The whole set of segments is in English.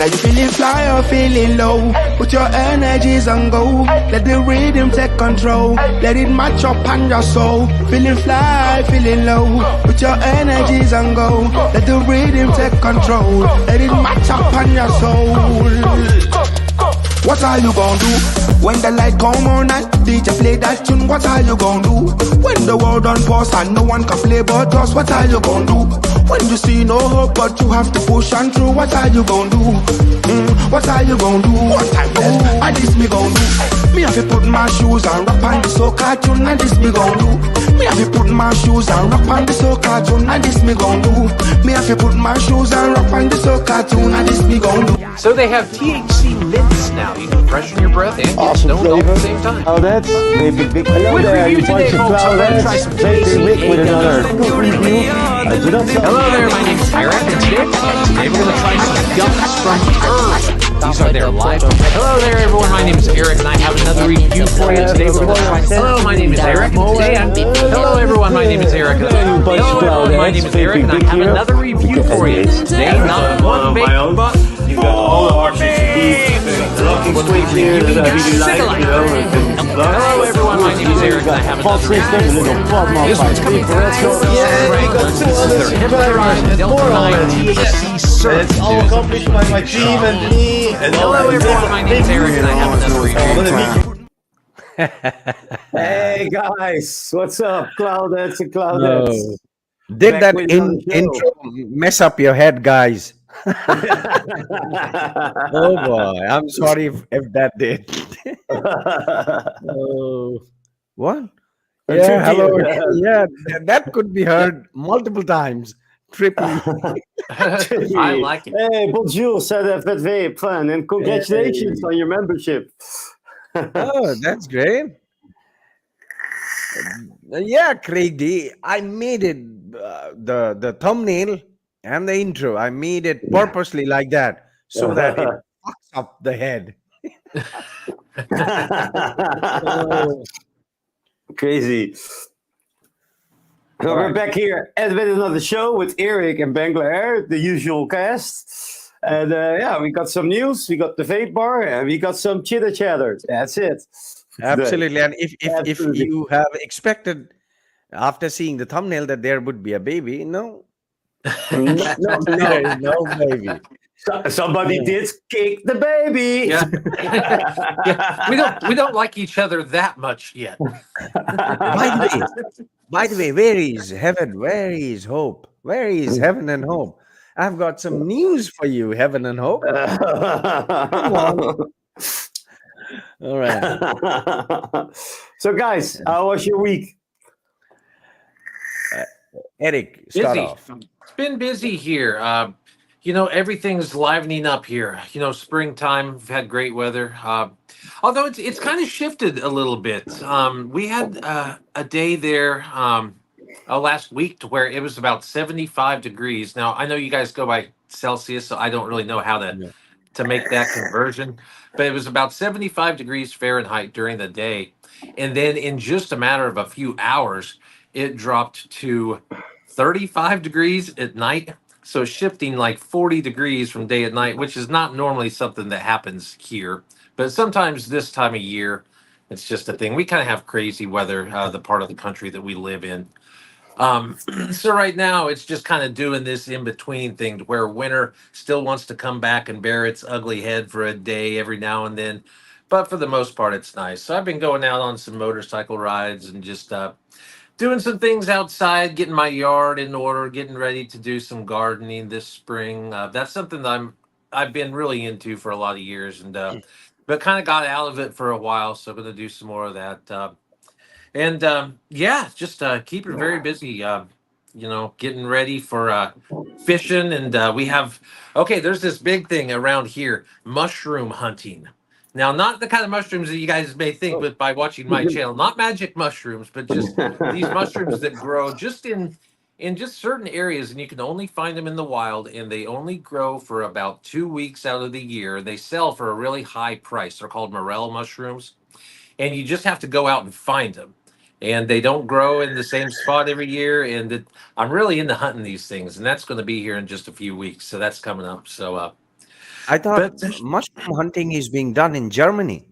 you feeling fly or feeling low? Put your energies on go. Let the rhythm take control. Let it match up on your soul. Feeling fly, feeling low. Put your energies on go. Let the rhythm take control. Let it match up on your soul. What are you gonna do when the light come on and DJ play that tune? What are you gonna do when the world on pause and no one can play but us? What are you gonna do when you see no hope but you have to push on through? What are you gonna do? What are you gonna do? One time less, and this me gonna do. Me have to put my shoes and rock on the soca tune, and this me gonna do. Me have to put my shoes and rock on the soca tune, and this me gonna do. Me have to put my shoes and rock on the soca tune, and this me gonna do. So they have THC mints now. You can freshen your breath and get stoned all at the same time. Cloudheads, Vape Big. Hello Quick there, review you bunch today, of folks. I'm gonna try Cloudheads. some Vape Big with another review. Hello there, my name is Eric, and today we're going to try some gummies from Earth. These are their live. Hello there, everyone. My name is Eric, and I have another review for you today. We're going to try. Hello, my name is Eric, and today hello, everyone. My name is Eric. Hello, everyone. My name is Eric, and I have another review for you today. Not one vape, but you've got all the RCCs, locking switch here, the video light, you know. Hello, everyone. My name is Eric, and I have another review for you. This one's coming from This is their hemorrhoid Delta 9 THC Surge. It's all accomplished by my team and me. And hello, everyone. My name is Eric, and I have another review. Hey guys, what's up, Cloudheads and Cloudheads? Did Back that with another show. intro mess up your head, guys? Oh boy, I'm sorry if that did. Oh, what? Yeah, hello. Yeah, that could be heard multiple times. Trippy. I like it. Hey, bonjour, Sadaf at Vape fan, and congratulations on your membership. Oh, that's great. Yeah, Craigie, I made it the thumbnail and the intro. I made it purposely like that so that it fucks up the head. Oh, crazy. So we're back here and with another show with Eric and Banglair, the usual cast. And yeah, we got some news, we got the vape bar, and we got some chitter chatter. That's it. Absolutely. And if Absolutely. you have expected after seeing the thumbnail that there would be a baby, no. No. There is no baby. Somebody did kick the baby. Yeah. Yeah. We don't like each other that much yet. By the way, where is heaven? Where is hope? Where is heaven and hope? I've got some news for you, heaven and hope. Come on. All right. So, guys, how was your week? Eric, start Busy. off. It's been busy here. You know, everything's livening up here. You know, springtime. We've had great weather. Although it's kind of shifted a little bit. We had a day there last week to where it was about 75 degrees. Now, I know you guys go by Celsius, so I don't really know how to make that conversion. But it was about 75 degrees Fahrenheit during the day. And then in just a matter of a few hours, it dropped to 35 degrees at night. So shifting like 40 degrees from day and night, which is not normally something that happens here. But sometimes this time of year, it's just a thing. We kind of have crazy weather, the part of the country that we live in. So right now, it's just kind of doing this in-between thing to where winter still wants to come back and bear its ugly head for a day every now and then. But for the most part, it's nice. So I've been going out on some motorcycle rides and just doing some things outside, getting my yard in order, getting ready to do some gardening this spring. That's something that I've been really into for a lot of years, and but kind of got out of it for a while. So I'm going to do some more of that. Yeah, just keep it very busy. You know, getting ready for fishing, and we have there's this big thing around here: mushroom hunting. Now, not the kind of mushrooms that you guys may think, but by watching my channel, not magic mushrooms, but just these mushrooms that grow just in just certain areas, and you can only find them in the wild, and they only grow for about 2 weeks out of the year. They sell for a really high price. They're called morel mushrooms, and you just have to go out and find them. And they don't grow in the same spot every year. And I'm really into hunting these things, and that's going to be here in just a few weeks. So that's coming up. So I thought But mushroom hunting is being done in Germany.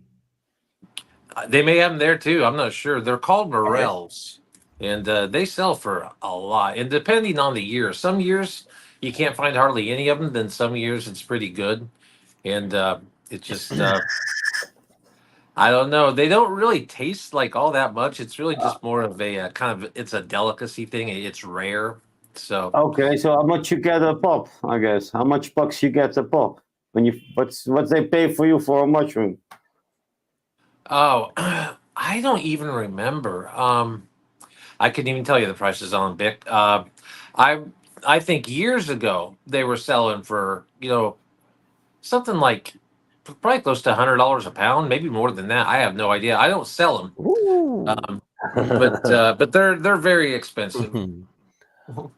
they may have them there too. I'm not sure. They're called morels, and they sell for a lot. And depending on the year, some years you can't find hardly any of them. Then some years it's pretty good, and it just I don't know. They don't really taste like all that much. It's really just more of a kind of it's a delicacy thing. It's rare, so. Okay, so how much you get a pop? I guess how much bucks you get a pop when you what's they pay for you for a mushroom? Oh, I don't even remember. I couldn't even tell you the prices on Bic. I I think years ago they were selling for something like probably close to $100 a pound, maybe more than that. I have no idea. I don't sell them, Ooh. but they're very expensive.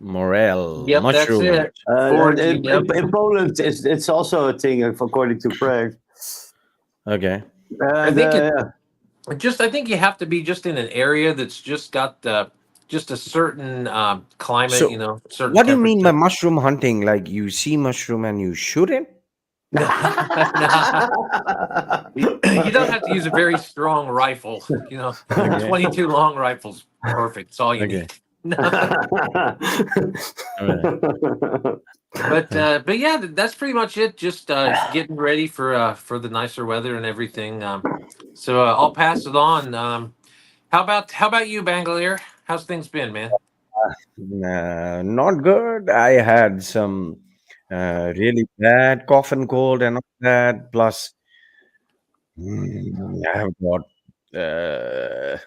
Morel Yep, that's mushrooms. it. Foraging. Yep. In Poland, it's also a thing according to Craig. Okay. I And think it yeah. just I think you have to be just in an area that's just got just a certain climate, So, certain what do you mean by temperature. mushroom hunting? Like you see mushroom and you shoot it? Nah. You don't have to use a very strong rifle, Okay. 22 long rifles, perfect. It's all you Okay. need. All right. But yeah, that's pretty much it. Just getting ready for the nicer weather and everything. So I'll pass it on. How about you, Bangalore? How's things been, man? Not good. I had some really bad cough and cold and all that. Plus, I have got. Uh,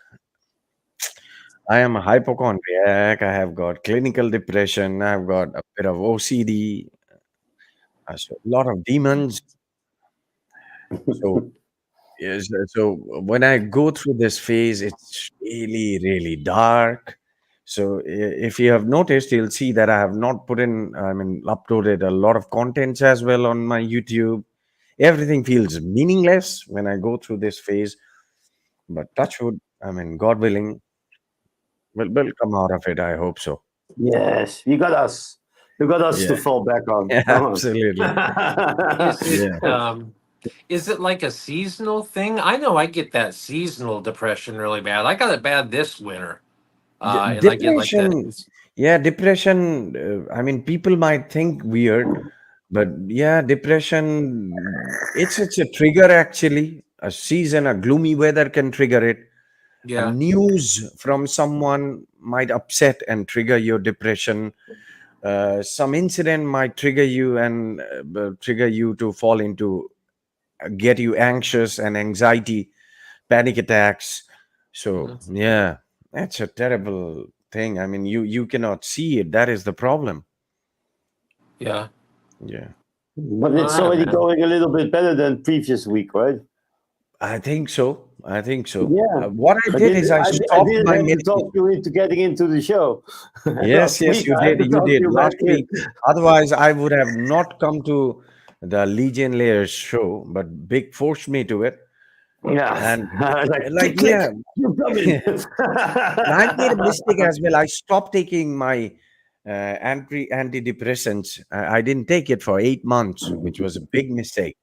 I am a hypochondriac. I have got clinical depression. I've got a bit of OCD. So a lot of demons. So yes. So when I go through this phase, it's really, really dark. So if you have noticed, you'll see that I have not put in, I mean, uploaded a lot of contents as well on my YouTube. Everything feels meaningless when I go through this phase. But touch wood, I mean, God willing, we'll come out of it. I hope so. Yes, you got us. You got us to Yeah, fall back on. Come on. absolutely. Is it Yeah. is it like a seasonal thing? I know I get that seasonal depression really bad. I got it bad this winter. And I get like that. Depression. Yeah, depression. I mean, people might think weird, but yeah, depression. It's a trigger actually. A season, a gloomy weather can trigger it. A Yeah. news from someone might upset and trigger your depression. Some incident might trigger you and trigger you to fall into get you anxious and anxiety, panic attacks. So Mhm. yeah, that's a terrible thing. I mean, you cannot see it. That is the problem. Yeah. Yeah, But All it's right, already man. going a little bit better than previous week, right? I think so. I think so. Yeah. What I did is I I stopped didn't my have to medication. talk you into getting into the show. Yes, Last yes, week, you I had did. to You talk did you back last in. week. Otherwise, I would have not come to the Legion Layers show, but Big forced me to it. Yeah. And Like, like, click, click. yeah, You're coming. and I made a mistake as well. I stopped taking my antidepressants. I didn't take it for 8 months, which was a big mistake.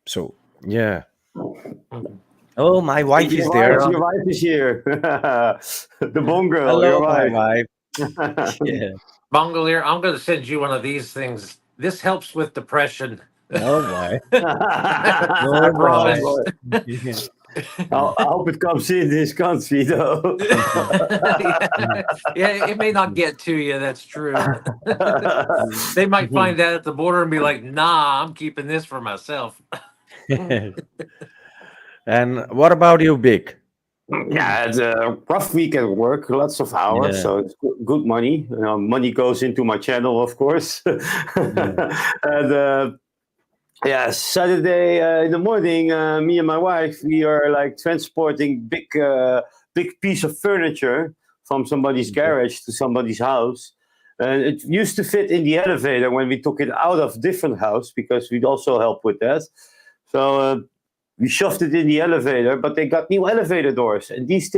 So yeah. Mhm. Oh, my wife is there. Well, Your wife is here. The bone girl, Hello, your my wife. wife. Yeah. Bongolier, I'm going to send you one of these things. This helps with depression. Oh my. I Oh Oh my. promise. boy. I hope it comes in this country though. Yeah, it may not get to you. That's true. They might find that at the border and be like, "Nah, I'm keeping this for myself." And what about you, Big? Yeah, it's a rough week at work, lots of hours, Yeah. so it's good money. Money goes into my channel, of course. Yeah. And yeah, Saturday in the morning, me and my wife, we are like transporting big piece of furniture from somebody's Okay. garage to somebody's house. And it used to fit in the elevator when we took it out of different house because we'd also help with that. So we shoved it in the elevator, but they got new elevator doors, and these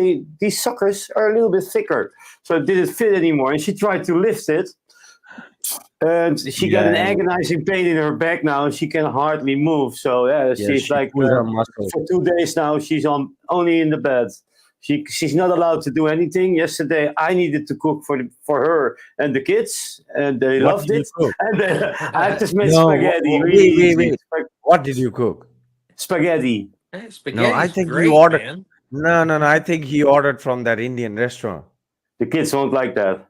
suckers are a little bit thicker, so it didn't fit anymore. And she tried to lift it, And she got an agonizing pain in her back now, and she can hardly move. So she's she like pulled her muscle. for 2 days now. She's only in the bed. She's not allowed to do anything. Yesterday, I needed to cook for her and the kids, and they What loved did you it. cook? And I just made No, spaghetti, really easy. wait. What did you cook? Spaghetti. Hey, No, spaghetti's I think great, you ordered. man. No. I think he ordered from that Indian restaurant. The kids won't like that.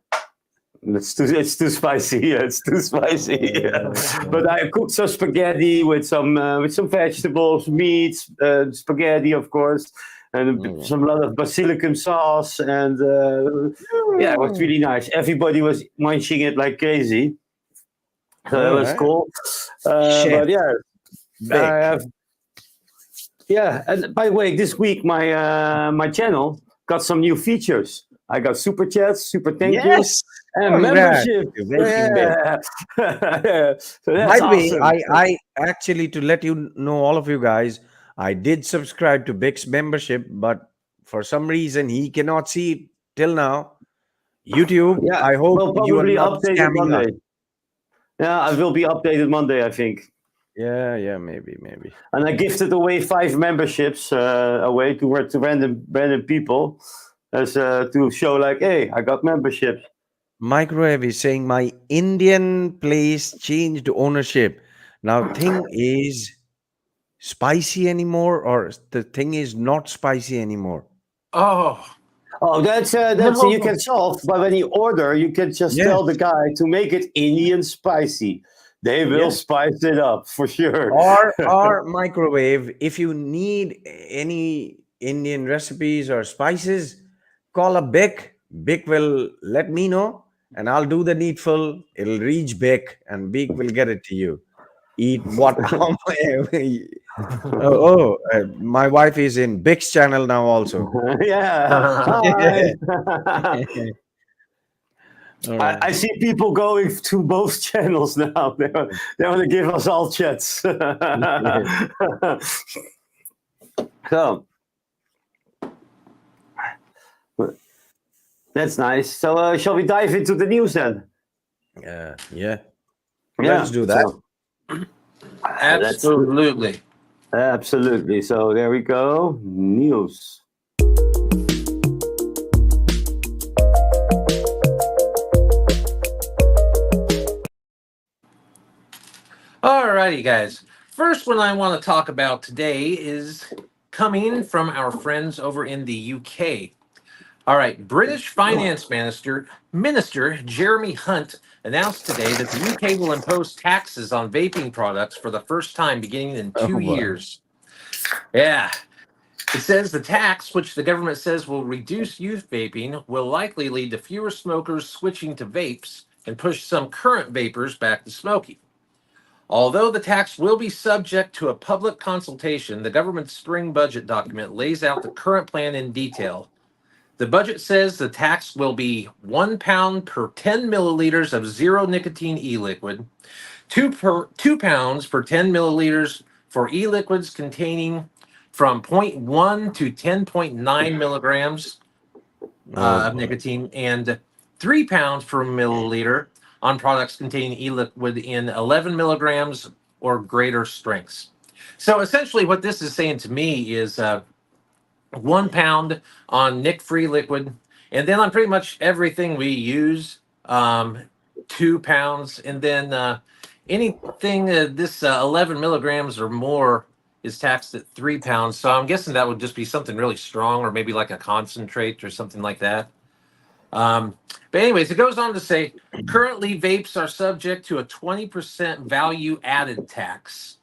It's too spicy. Yeah, it's too spicy. Yeah. But I cooked some spaghetti with some vegetables, meats, spaghetti, of course, and some lot of basilicum sauce, and it was really nice. Everybody was munching it like crazy. So that was cool. But and by the way, this week my channel got some new features. I got super chats, super thank yous, and membership. Yeah. So that's By the way, awesome. I actually, to let you know, all of you guys, I did subscribe to Big's membership, but for some reason he cannot see it till now. YouTube, I hope we'll you are probably not updated scamming us. Monday. Yeah, I will be updated Monday, I think. Yeah, maybe. And I gifted away 5 memberships away to random people, as to show like, hey, I got memberships. Microwave is saying my Indian place changed ownership. Now thing is spicy anymore, or the thing is not spicy anymore? Oh, that's you can solve. But when you order, you can just tell the guy to make it Indian spicy. They will spice it up for sure. Or Microwave, if you need any Indian recipes or spices, call up Bic. Bic will let me know, and I'll do the needful. It'll reach Bic, and Bic will get it to you. Eat what? My wife is in Bic's channel now also. Yeah. Right. I see people going to both channels now. They want to give us all chats. So that's nice. So shall we dive into the news then? Yeah. Let's do that. So, Absolutely. Absolutely. So there we go. News. Alrighty, guys. First one I want to talk about today is coming from our friends over in the UK. All right, British Finance Minister Jeremy Hunt announced today that the UK will impose taxes on vaping products for the first time beginning in 2 years. Yeah. It says the tax, which the government says will reduce youth vaping, will likely lead to fewer smokers switching to vapes and push some current vapors back to smoking. Although the tax will be subject to a public consultation, the government's spring budget document lays out the current plan in detail. The budget says the tax will be £1 per 10 milliliters of zero nicotine e-liquid, £2 per 10 milliliters for e-liquids containing from 0.1 to 10.9 milligrams of nicotine, and £3 per milliliter on products containing e-liquid in 11 milligrams or greater strengths. So essentially what this is saying to me is £1 on nic-free liquid, and then on pretty much everything we use, £2, and then anything this 11 milligrams or more is taxed at £3. So I'm guessing that would just be something really strong, or maybe like a concentrate or something like that. But anyways, it goes on to say, currently vapes are subject to a 20% value added tax,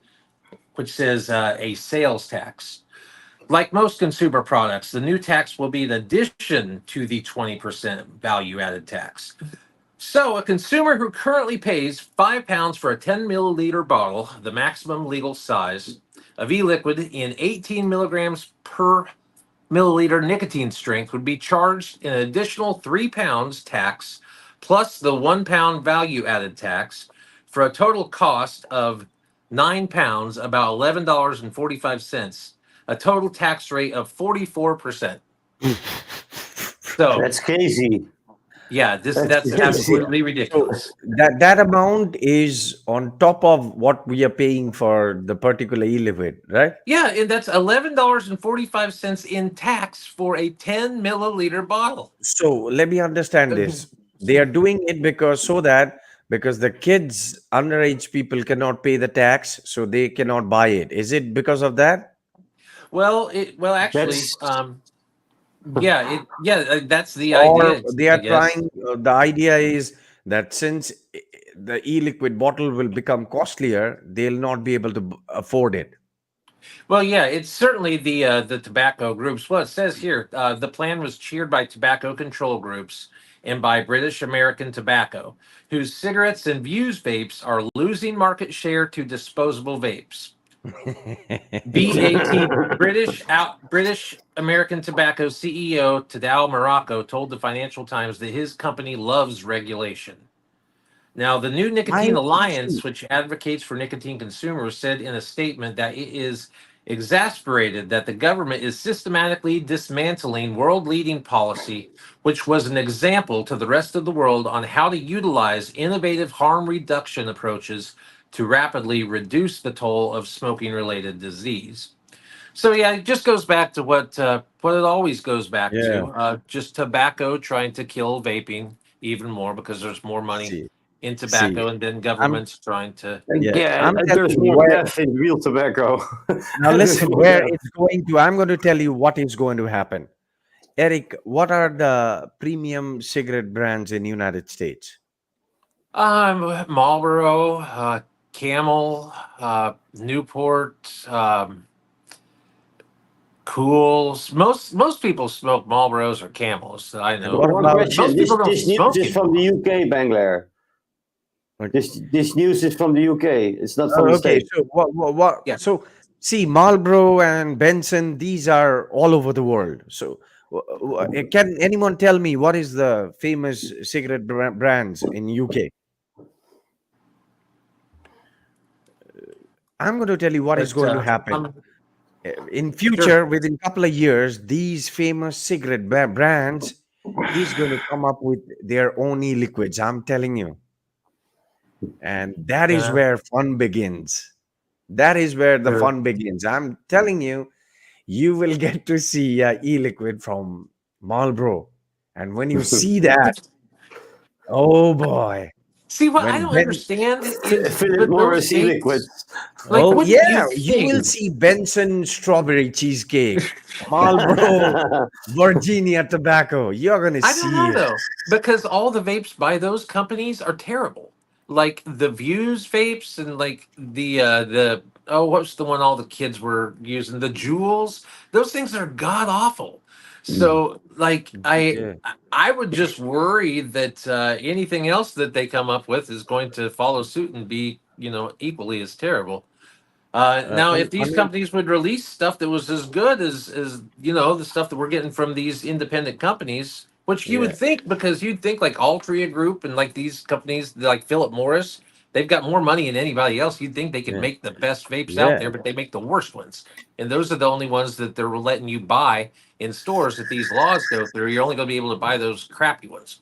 which says a sales tax. Like most consumer products, the new tax will be in addition to the 20% value added tax. So a consumer who currently pays £5 for a 10 milliliter bottle, the maximum legal size, of e-liquid in 18 milligrams per milliliter nicotine strength would be charged an additional £3 tax plus the £1 value added tax for a total cost of £9, about $11.45, a total tax rate of 44%. So That's crazy. Yeah, that's crazy. absolutely ridiculous. That amount is on top of what we are paying for the particular e-liquid, right? Yeah, and that's $11.45 in tax for a 10 milliliter bottle. So let me understand this. They are doing it because the kids, underage people cannot pay the tax, so they cannot buy it. Is it because of that? Well, actually, That's that's the Or idea, they I are guess. trying, the idea is that since the e-liquid bottle will become costlier, they'll not be able to afford it. Well, yeah, it's certainly the tobacco groups. Well, it says here the plan was cheered by tobacco control groups and by British American Tobacco, whose cigarettes and Vuse vapes are losing market share to disposable vapes. BAT British American Tobacco CEO Tadao Morocco told the Financial Times that his company loves regulation. Now, the new I Nicotine see. Alliance, which advocates for nicotine consumers, said in a statement that it is exasperated that the government is systematically dismantling world leading policy, which was an example to the rest of the world on how to utilize innovative harm reduction approaches to rapidly reduce the toll of smoking related disease. So yeah, it just goes back to what it always goes back Yeah. to, just tobacco trying to kill vaping even more because there's more money See, in see. tobacco, and then I'm governments trying to. Yeah. yeah. I'm And telling there's you more where. death in real tobacco. Now There's listen, more where death. it's going to. I'm going to tell you what is going to happen. Eric, what are the premium cigarette brands in United States? Marlboro, Camel, Newport, Cools. Most people smoke Marlboros or Camels that I And know. what One about question. Most people don't This news smoke is from the anymore. UK, Banglair. like, This news is from the UK. It's not from the okay, States. so Yeah. so see, Marlboro and Benson, these are all over the world. So can anyone tell me what is the famous cigarette brands in UK? I'm going to tell you what is But going to happen. In sure. future, within couple of years, these famous cigarette brands is going to come up with their own e-liquids. I'm telling you, and that is Yeah. where fun begins. That is where the Sure. fun begins. I'm telling you, you will get to see a e-liquid from Marlboro, and when you see that, oh boy, See, what I when don't Ben, understand is Philip with those Morris e-liquid. vapes. Like, oh wouldn't you yeah, you will think? see Benson strawberry cheesecake, Marlboro Virginia tobacco. You're gonna I don't see know it. though, because all the vapes by those companies are terrible. Like the Views vapes and like the oh, what's the one all the kids were using? The Jewels. Those things are god awful. So like Yeah, I would just worry that anything else that they come up with is going to follow suit and be equally as terrible. Now, if these companies would release stuff that was as good as the stuff that we're getting from these independent companies, which you would yeah, think, because you'd think like Altria Group and like these companies like Philip Morris, they've got more money than anybody else. You'd think they could yeah, make the best vapes out yeah. there, but they make the worst ones, and those are the only ones that they're letting you buy in stores. If these laws go through, you're only going to be able to buy those crappy ones.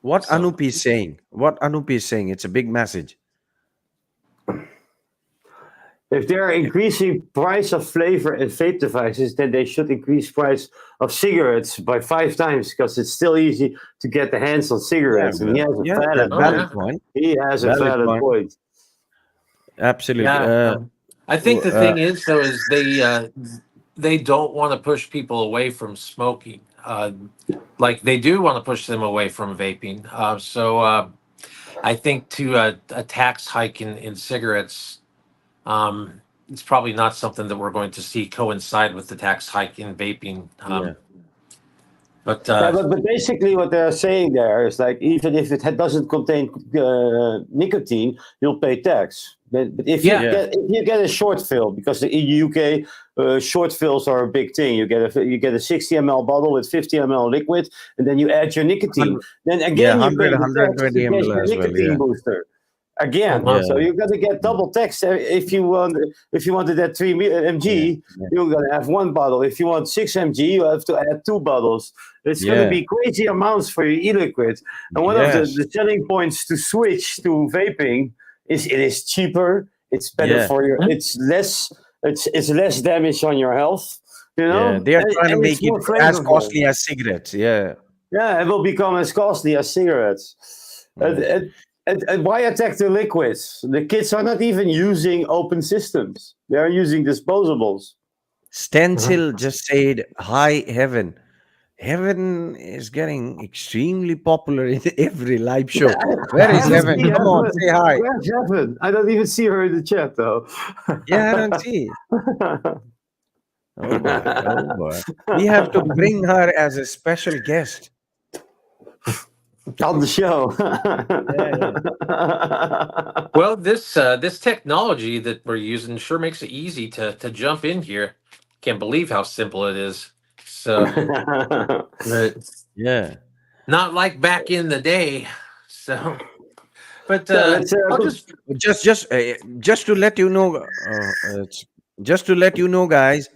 What So. Anup is saying, what Anup is saying, it's a big message. If they're increasing price of flavor and vape devices, then they should increase price of cigarettes by 5 times because it's still easy to get the hands on Yeah, cigarettes. And he has a yeah, valid that Oh point. yeah. valid point. He has a Valid valid point. point. Absolutely. Yeah, I think the thing is though is they don't want to push people away from smoking. Like they do want to push them away from vaping. So I think to a tax hike in cigarettes, it's probably not something that we're going to see coincide with the tax hike in vaping. Yeah. But Yeah, but basically what they're saying there is like even if it doesn't contain nicotine, you'll pay tax. But if you yeah, Yeah. get a short fill, because in the UK short fills are a big thing. You get a 60 ml bottle with 50 ml liquid, and then you add your nicotine. Then Yeah, again you pay 100, the tax to 120 get ml your as well. nicotine Yeah. booster. again. Uh-huh. So you're gonna get double tax if you wanted that 3 mg. You're gonna have one bottle. If you want 6 mg, you have to add 2 bottles. It's gonna be crazy amounts for your e-liquid. And one of the selling points to switch to vaping is it is cheaper. It's better for your. It's less. It's less damage on your health. You know. Yeah, they are trying to and make it's more it as flavorful. costly as cigarettes. Yeah. Yeah, it will become as costly as cigarettes. And why attack the liquids? The kids are not even using open systems. They are using disposables. Stencil just said, "Hi, Heaven." Heaven is getting extremely popular in every live show. Where is Heaven? Come on, say hi. Where's Heaven? I don't even see her in the chat, though. Yeah, I don't see. Oh boy, oh boy. We have to bring her as a special guest. On the show. Well, this technology that we're using sure makes it easy to jump in here. Can't believe how simple it is. So, Yeah. not like back in the day. So, but I'll Just to let you know, just to let you know, guys,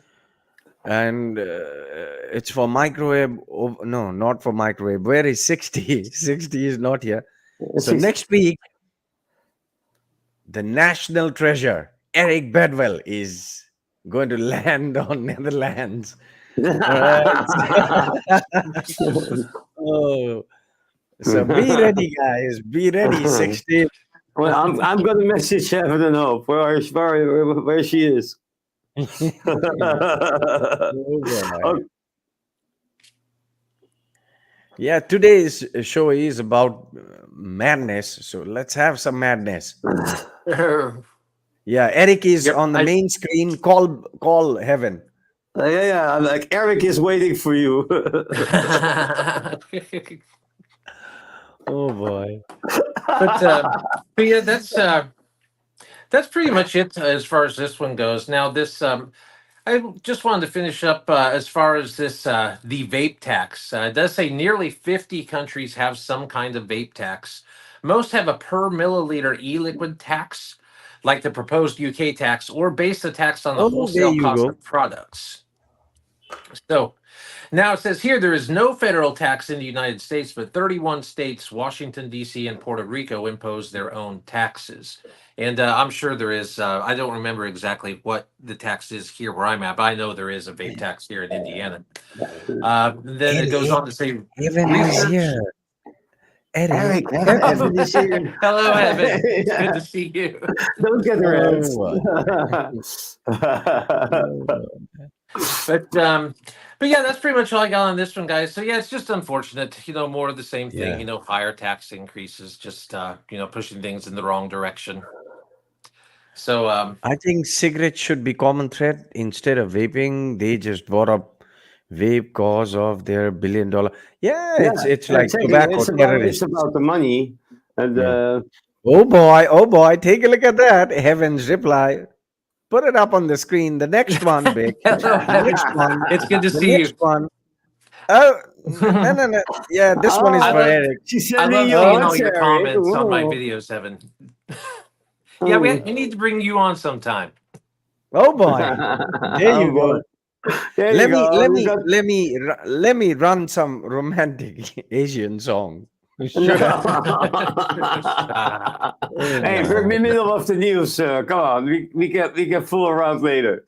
and it's for microwave. No, not for microwave. Where is 60? 60 is not here. So next week, the national treasure, Eric Bedwell, is going to land on Netherlands. Oh, so be ready, guys. Be ready. 60. Well, I'm going to message Heaven and Hope where she is. Yeah, today's show is about madness. So let's have some madness. Yeah, Eric is on the main screen. Call Heaven. Yeah. I'm like, Eric is waiting for you. Oh boy. but yeah, that's pretty much it as far as this one goes. Now this I just wanted to finish up as far as this the vape tax. It does say nearly 50 countries have some kind of vape tax. Most have a per milliliter e-liquid tax, like the proposed UK tax, or base the tax on the wholesale cost of products. So now it says here there is no federal tax in the United States, but 31 states, Washington, D.C., and Puerto Rico impose their own taxes. And I'm sure there is. I don't remember exactly what the tax is here where I'm at, but I know there is a vape tax here in Indiana. Then it goes on to say, Evan is here. Eric is here. Hello, Evan. It's good to see you. Don't get around. But yeah, that's pretty much all I got on this one, guys. So yeah, it's just unfortunate, more of the same thing, higher tax increases, just pushing things in the wrong direction. So I think cigarettes should be common thread instead of vaping. They just brought up vape because of their $1 billion. It's like tobacco terrorists. It's about the money. And oh boy, take a look at that. Heaven's reply. Put it up on the screen. The next one, Vic. The next one. It's good to see you. One. Oh, no. Yeah, this one is for Eric. I love seeing all your comments on my videos, Evan. Yeah, we need to bring you on sometime. Oh boy, there you go. Let me run some romantic Asian song. Hey, we're in the middle of the news. Come on, we can fool around later.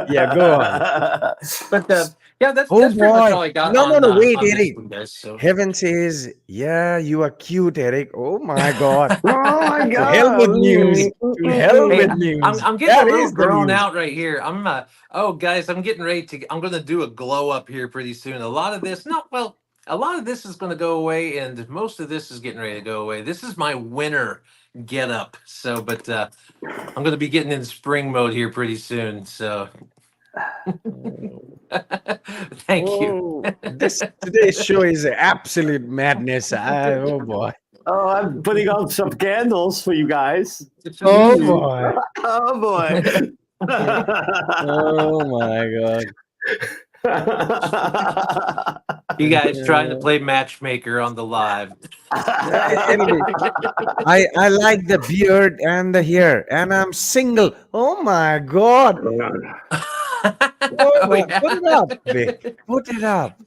Yeah, go on. But yeah, that's pretty much all I got. No, wait, Eric. So. Heaven says, yeah, you are cute, Eric. Oh my God. Oh my God. To hell with news. To hell with news. I'm getting a little grown out right here. Guys, I'm getting ready I'm going to do a glow up here pretty soon. A lot of this is going to go away, and most of this is getting ready to go away. This is my winter get up. So, but I'm going to be getting in spring mode here pretty soon. So, thank you. Today's show is absolute madness. Oh boy. Oh, I'm putting on some candles for you guys. Oh boy. Oh boy. Oh my God. You guys trying to play matchmaker on the live. Anyway, I like the beard and the hair, and I'm single. Oh my God! Oh, yeah. Put it up, Vic. Put it up.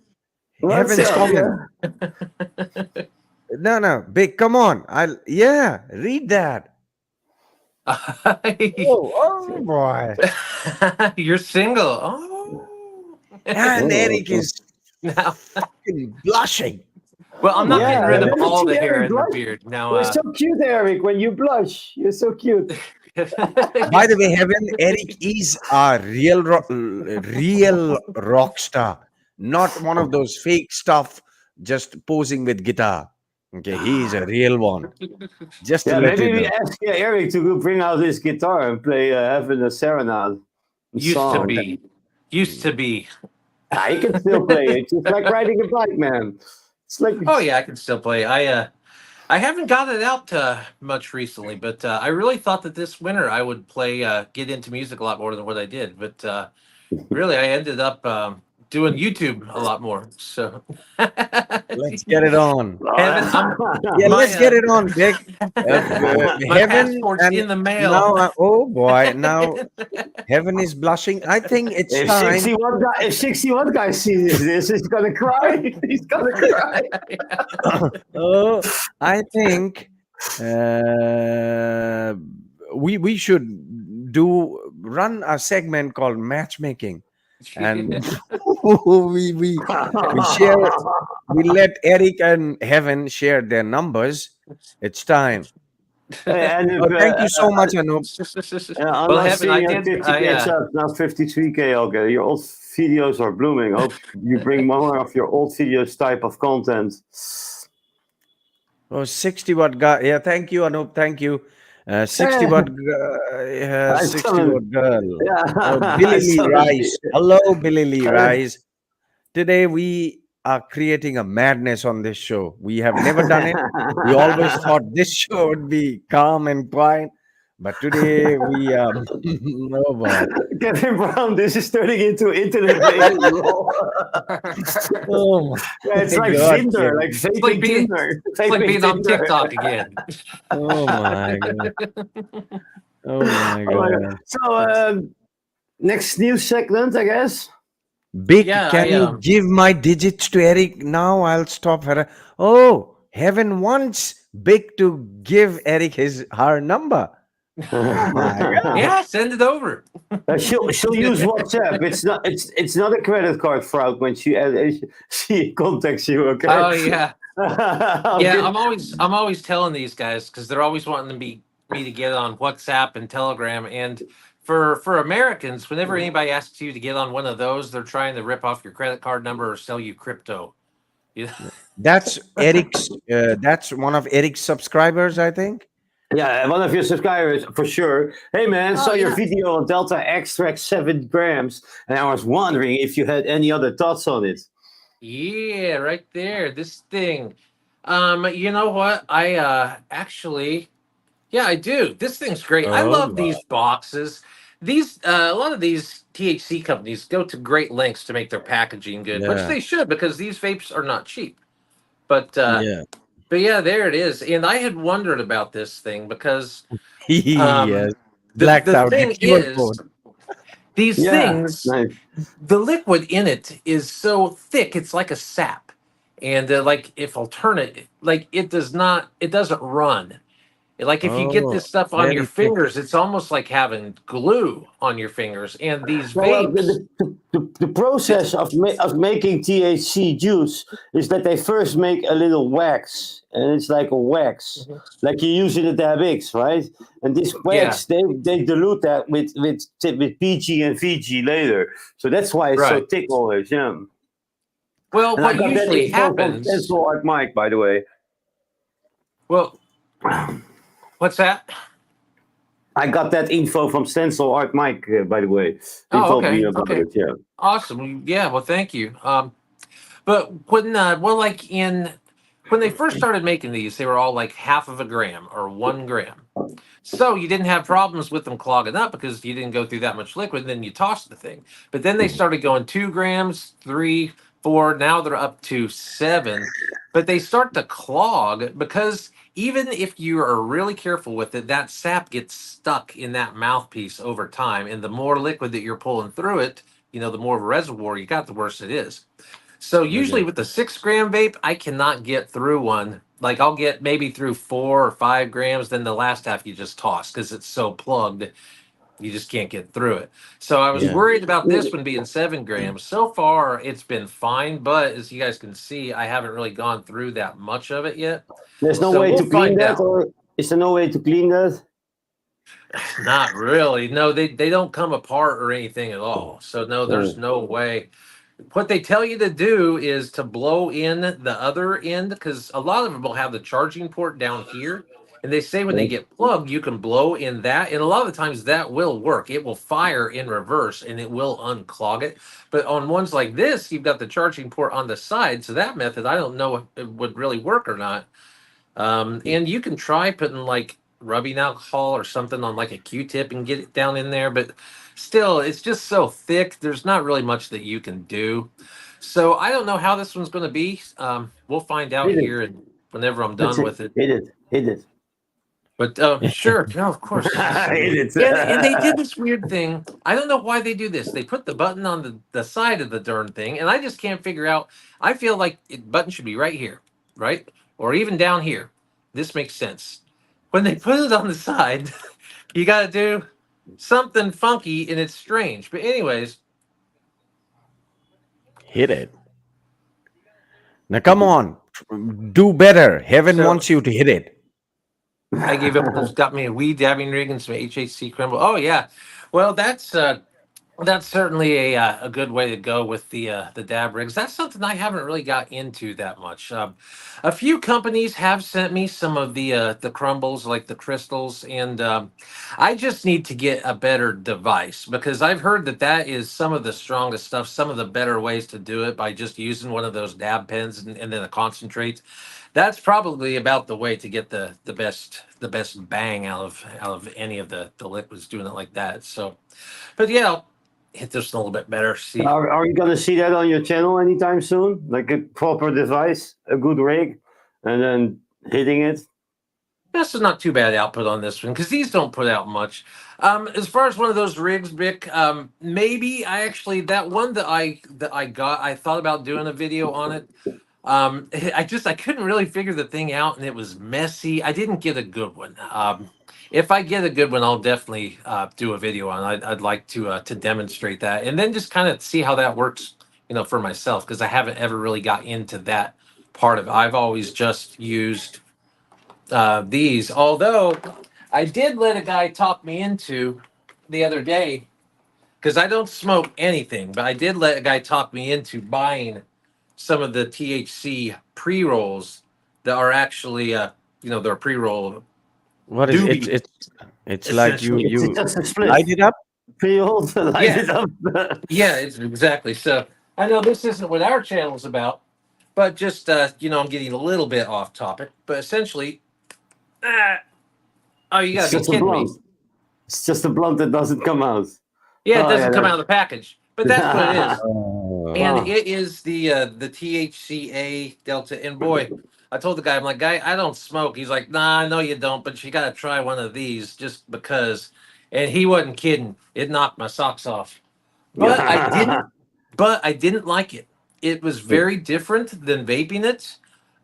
What's Heaven's up? comment. No, Vic, come on. Read that. Oh boy. You're single. Oh. And Eric is Now, fucking blushing. well, I'm not getting Yeah, rid I of never all the see hair Eric and the blush. beard. Now, You're so cute, Eric. When you blush, you're so cute. By the way, Heaven, Eric is a real rock star, not one of those fake stuff just posing with guitar. Okay, he is a real one. Just to Yeah, let maybe you we know. ask Eric to bring out his guitar and play Heaven a Serenade used song. to be. Used to be. He can still play it. It's like riding a bike, man. It's like Oh yeah, I can still play. I haven't got it out much recently, but I really thought that this winter I would play get into music a lot more than what I did. But really, I ended up doing YouTube a lot more. So Let's get it on. Heaven, Yeah, my, let's get it on, Vic. my Heaven passport's and in the mail. now, oh boy, now Heaven is blushing. I think it's if time. 61 guy sees this, he's gonna cry. He's gonna cry. Oh, I think we should run a segment called matchmaking, and we share. We let Eric and Heaven share their numbers. It's time. And if, Thank you so much, Anup. I'm Well, not Heaven, seeing I at did. 50k subs, now 53k. Okay, your old videos are blooming. Hope you bring more of your old videos type of content. Oh, 60 watt guy. Yeah, thank you, Anup. Thank you. 60 watt, I 60 summon- watt girl. Yeah, Oh, I Billy Lee summon- Rice. Hello, Billy Lee Rice. Today we are creating a madness on this show. We have never done it. We always thought this show would be calm and quiet, but today we oh boy. Kevin Brown, this is turning into internet dating. Oh Yeah, it's my like God, Tinder, Kevin. like It's like vaping being, Tinder. it's like being on TikTok again. Oh my God. Oh my God. So, next news segment, I guess. Big, Yeah, can you give my digits to Eric now? I'll stop her. Oh, Heaven wants Big to give Eric her number. Oh my God. Yeah, send it over. She'll use WhatsApp. It's not a credit card fraud when she contacts you. Okay. Oh yeah, Okay. yeah. I'm always telling these guys because they're always wanting me to get on WhatsApp and Telegram. And for Americans, whenever anybody asks you to get on one of those, they're trying to rip off your credit card number or sell you crypto. Yeah. That's Eric's. That's one of Eric's subscribers, I think. Yeah, one of your subscribers for sure. Hey man, saw your yeah. video on Delta extract 7 grams, and I was wondering if you had any other thoughts on it. Yeah, right there. This thing. You know what? I actually, yeah, I do. This thing's great. I Oh, love wow. these boxes. These a lot of these THC companies go to great lengths to make their packaging good, which Yeah. they should because these vapes are not cheap. But Yeah. but yeah, there it is. And I had wondered about this thing because Yes. the Blacked out the thing QR is code. these Yeah, things, nice. the liquid in it is so thick, it's like a sap. And like if alternate, like it doesn't run. Like if you get Oh, this stuff on very your thick. fingers, it's almost like having glue on your fingers. And these Well, vapes, the process of making THC juice is that they first make a little wax, and it's like a wax, like you use in the DabX, right? And this wax, they dilute that with PG and VG later, so that's why it's so Right. thick always. Yeah. well, And I what got that usually info from happens, Stencil Art Mike, by the way. well, what's that? I got that info from Stencil Art Mike, by the way. He Oh, told okay, me about okay. it. Yeah. Awesome. Yeah, well, thank you. But when when they first started making these, they were all like half of a gram or 1 gram. So you didn't have problems with them clogging up because you didn't go through that much liquid. And then you tossed the thing. But then they started going 2 grams, 3, 4. Now they're up to 7. But they start to clog because even if you are really careful with it, that sap gets stuck in that mouthpiece over time. And the more liquid that you're pulling through it, the more of a reservoir you got, the worse it is. So usually Okay. with the 6 gram vape, I cannot get through one. Like I'll get maybe through 4 or 5 grams, then the last half you just toss because it's so plugged, you just can't get through it. So I was Yeah. worried about this one being 7 grams. So far, it's been fine, but as you guys can see, I haven't really gone through that much of it yet. There's no So way we'll to clean find that, out. or is there no way to clean that? Not really. No, they don't come apart or anything at all. So no, there's no way. What they tell you to do is to blow in the other end because a lot of them will have the charging port down here. And they say when they get plugged, you can blow in that. And a lot of the times that will work. It will fire in reverse and it will unclog it. But on ones like this, you've got the charging port on the side. So that method, I don't know if it would really work or not. And you can try putting like rubbing alcohol or something on like a Q-tip and get it down in there, but still, it's just so thick. There's not really much that you can do. So I don't know how this one's going to be. We'll find out Hit it. here and whenever I'm That's done it. with it. Hit it. Hit it. But sure, no, of course. Hit it. And they did this weird thing. I don't know why they do this. They put the button on the side of the darn thing, and I just can't figure out. I feel like button should be right here, right? Or even down here. This makes sense. When they put it on the side, you got to do something funky, and it's strange. But anyways, Hit it. Now, come on. Do better. Heaven So- wants you to hit it. I gave up. Got me a weed dabbing rig and some HHC crumble. Oh yeah, well that's certainly a good way to go with the dab rigs. That's something I haven't really got into that much. A few companies have sent me some of the crumbles, like the crystals, and I just need to get a better device because I've heard that is some of the strongest stuff, some of the better ways to do it by just using one of those dab pens and then a concentrate. That's probably about the way to get the best bang out of any of the liquids doing it like that. So, but yeah, I'll hit this a little bit better. See, Are you gonna see that on your channel anytime soon? Like a proper device, a good rig, and then hitting it. this is not too bad output on this one because these don't put out much. As far as one of those rigs, Vic, maybe I actually that one that I got, I thought about doing a video on it. I couldn't really figure the thing out, and it was messy. I didn't get a good one. If I get a good one, I'll definitely do a video on it. I'd like to demonstrate that, and then just kind of see how that works, for myself, because I haven't ever really got into that part of it. I've always just used these. Although I did let a guy talk me into the other day because I don't smoke anything, but I did let a guy talk me into buying some of the THC pre rolls that are actually, they're pre roll. What is Doobie. it's like you It's you just a split. light it up. Pre-old, light Yeah. it up. Yeah, it's exactly. So I know this isn't what our channel's about, but just, I'm getting a little bit off topic, but essentially, oh, you It's gotta be just a kidding me. blunt. It's just a blunt that doesn't come out. Yeah, it Oh, doesn't yeah, come that- out of the package, but that's what it is. Oh. And it is the THCA Delta. And boy, I told the guy, I'm like, guy, I don't smoke. He's like, nah, I know you don't, but you got to try one of these just because. And he wasn't kidding. It knocked my socks off. But I didn't like it. It was very different than vaping it.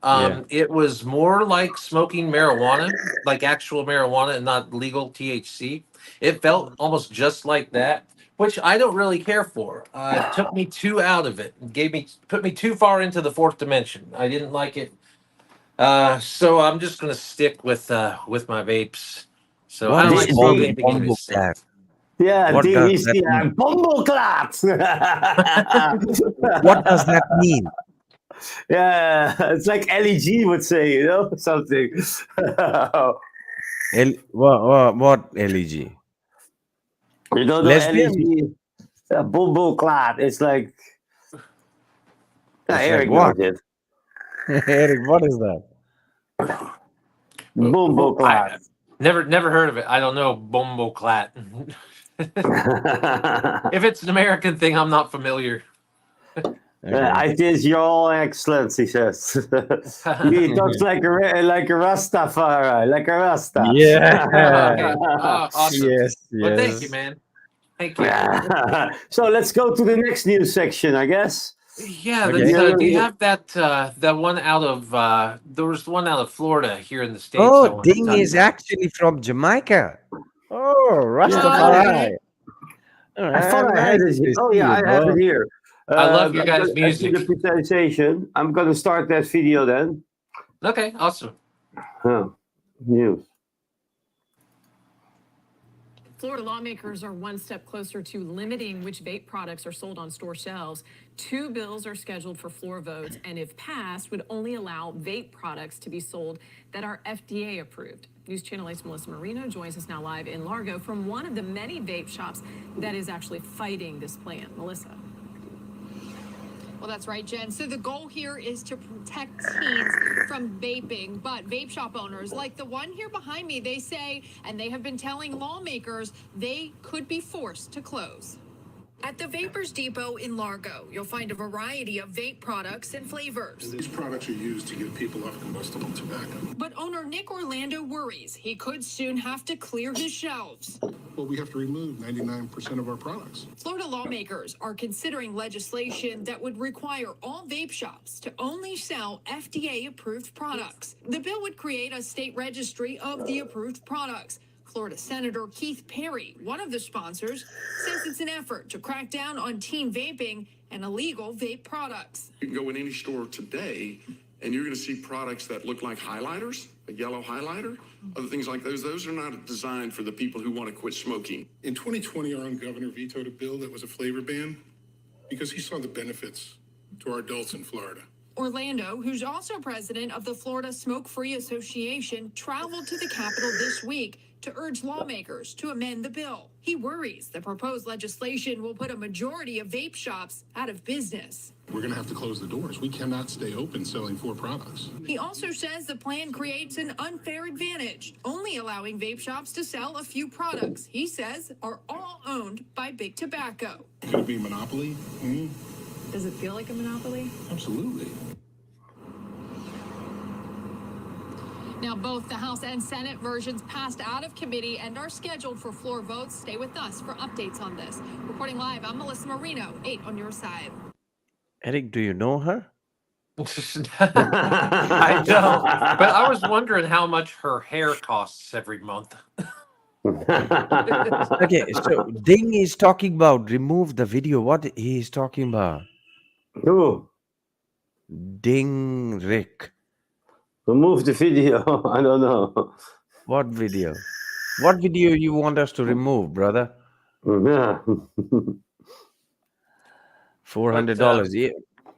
Yeah. It was more like smoking marijuana, like actual marijuana and not legal THC. It felt almost just like that, which I don't really care for. It took me two out of it, put me too far into the fourth dimension. I didn't like it. So I'm just gonna stick with my vapes. So I What don't is like bomb- smoking anything bombo anyways. clap? Yeah, What does that DVC, mean? Bomboclat. What does that mean? Yeah, it's like LEG would say, something. What LEG? You don't know Lesbian? LEG? Bomboclat. It's like. like Eric what? knows it. Eric, what is that? Bomboclat. Never heard of it. I don't know Bomboclat. If it's an American thing, I'm not familiar. I think you're all excellent, he says. He talks like a Rastafari, like a Rasta. Yeah. Awesome. Yes. Well, thank you, Yes. man. Thank you. So let's go to the next news section, I guess. Yeah, Okay. do you have that one out of there was one out of Florida here in the States I Oh, want to Ding talk is about. actually from Jamaica. Oh, Yeah, Rastafari. All I thought right, I had nice it. to Oh see yeah, you, I have bro. it here. I love your guys' I see the music. presentation. I'm gonna start that video then. Okay, awesome. News. Florida lawmakers are one step closer to limiting which vape products are sold on store shelves. 2 bills are scheduled for floor votes, and if passed, would only allow vape products to be sold that are FDA approved. News Channel 8's Melissa Marino joins us now live in Largo from one of the many vape shops that is actually fighting this plan. Melissa. Well, that's right, Jen. So the goal here is to protect teens from vaping, but vape shop owners like the one here behind me, they say, and they have been telling lawmakers they could be forced to close. At the Vapors Depot in Largo, you'll find a variety of vape products and flavors. These products are used to get people off combustible tobacco. But owner Nick Orlando worries he could soon have to clear his shelves. Well, we have to remove 99% of our products. Florida lawmakers are considering legislation that would require all vape shops to only sell FDA-approved products. The bill would create a state registry of the approved products. Florida Senator Keith Perry, one of the sponsors, says it's an effort to crack down on teen vaping and illegal vape products. You can go in any store today and you're going to see products that look like highlighters, a yellow highlighter, other things like those. Those are not designed for the people who want to quit smoking. In 2020, our own governor vetoed a bill that was a flavor ban because he saw the benefits to our adults in Florida. Orlando, who's also president of the Florida Smoke-Free Association, traveled to the Capitol this week to urge lawmakers to amend the bill. He worries the proposed legislation will put a majority of vape shops out of business. We're going to have to close the doors. We cannot stay open selling 4 products. He also says the plan creates an unfair advantage, only allowing vape shops to sell a few products he says are all owned by Big Tobacco. Could it be a monopoly? Does it feel like a monopoly? Absolutely. Now, both the House and Senate versions passed out of committee and are scheduled for floor votes. Stay with us for updates on this. Reporting live, I'm Melissa Marino, 8 on your side. Eric, do you know her? I don't, but I was wondering how much her hair costs every month. Okay, so Ding is talking about remove the video. What he is talking about? Who? Ding Rick. Remove the video. I don't know. What video? What video you want us to remove, brother? Yeah. $400. Yeah,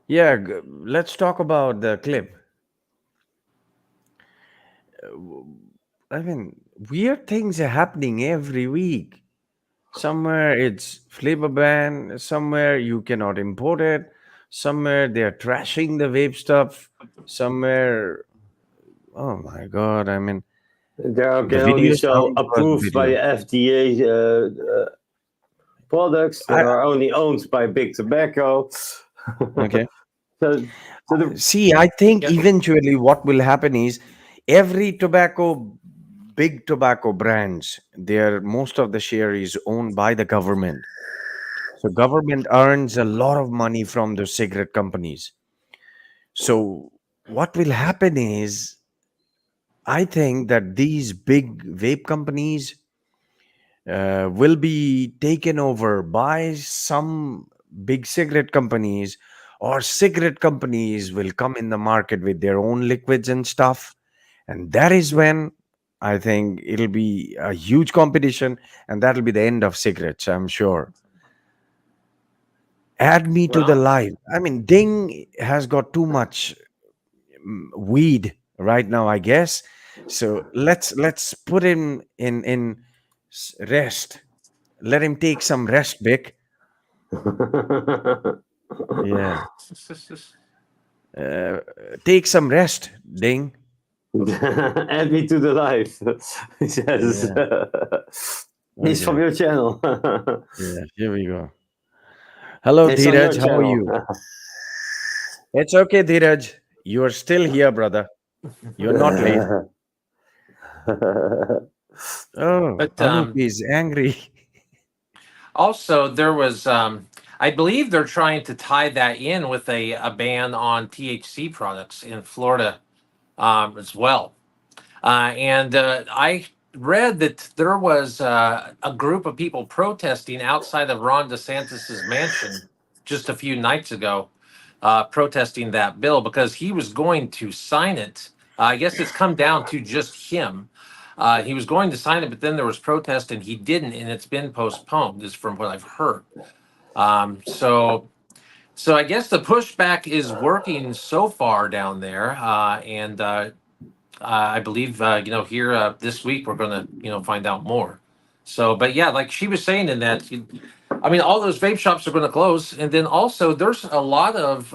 yeah. Let's talk about the clip. I mean, weird things are happening every week. Somewhere it's flavor ban. Somewhere you cannot import it. Somewhere they're trashing the vape stuff. Somewhere, oh my God! I mean, There are the can only video show sound was approved by video. FDA products that are only owned by Big Tobacco. Okay. So the, See, I think Yeah. eventually what will happen is every big tobacco brands, most of the share is owned by the government. So government earns a lot of money from the cigarette companies. So what will happen is, I think that these big vape companies will be taken over by some big cigarette companies, or cigarette companies will come in the market with their own liquids and stuff. And that is when I think it'll be a huge competition, and that'll be the end of cigarettes, I'm sure. Add me to the live. I mean, Ding has got too much weed right now, I guess. So let's put him in rest. Let him take some rest, Vic. Yeah. Take some rest, Ding. add me to the live. He says, he's from your channel. Yeah, here we go. Hello, It's on your Dheeraj. How are channel. you? It's okay, Dheeraj. You're still here, brother. You're not late. Oh, But Anup is angry. also, there was, I believe they're trying to tie that in with a ban on THC products in Florida as well. And I read that there was a group of people protesting outside of Ron DeSantis's mansion just a few nights ago, protesting that bill because he was going to sign it. I guess it's come down to just him. He was going to sign it, but then there was protest and he didn't, and it's been postponed. Is from what I've heard. So I guess the pushback is working so far down there, and I believe here this week we're going to find out more. So, but yeah, like she was saying in that, I mean, all those vape shops are going to close, and then also there's a lot of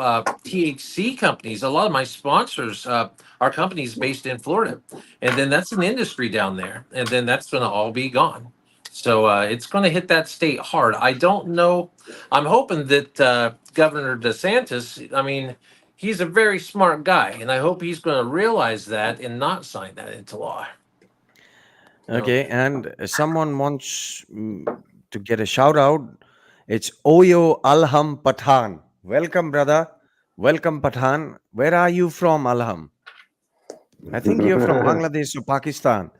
THC companies. A lot of my sponsors are companies based in Florida, and then that's an industry down there, and then that's going to all be gone. So it's going to hit that state hard. I don't know. I'm hoping that Governor DeSantis. I mean, he's a very smart guy, and I hope he's going to realize that and not sign that into law. Okay, and someone wants to get a shout out. It's Oyo Alham Pathan. Welcome, brother. Welcome, Pathan. Where are you from, Alham? I think you're from Bangladesh or Pakistan.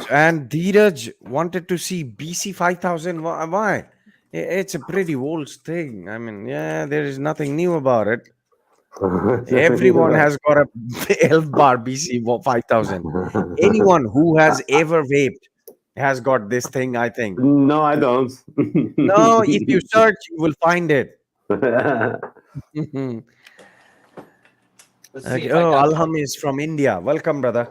And Dheeraj wanted to see BC 5000. Why? It's a pretty old thing. I mean, yeah, there is nothing new about it. Everyone has got a Elf Bar BC 5000. Anyone who has ever vaped has got this thing, I think. No, I don't. No, if you search, you will find it. Let's see Okay. if I Oh, got Alham is from India. Welcome, brother.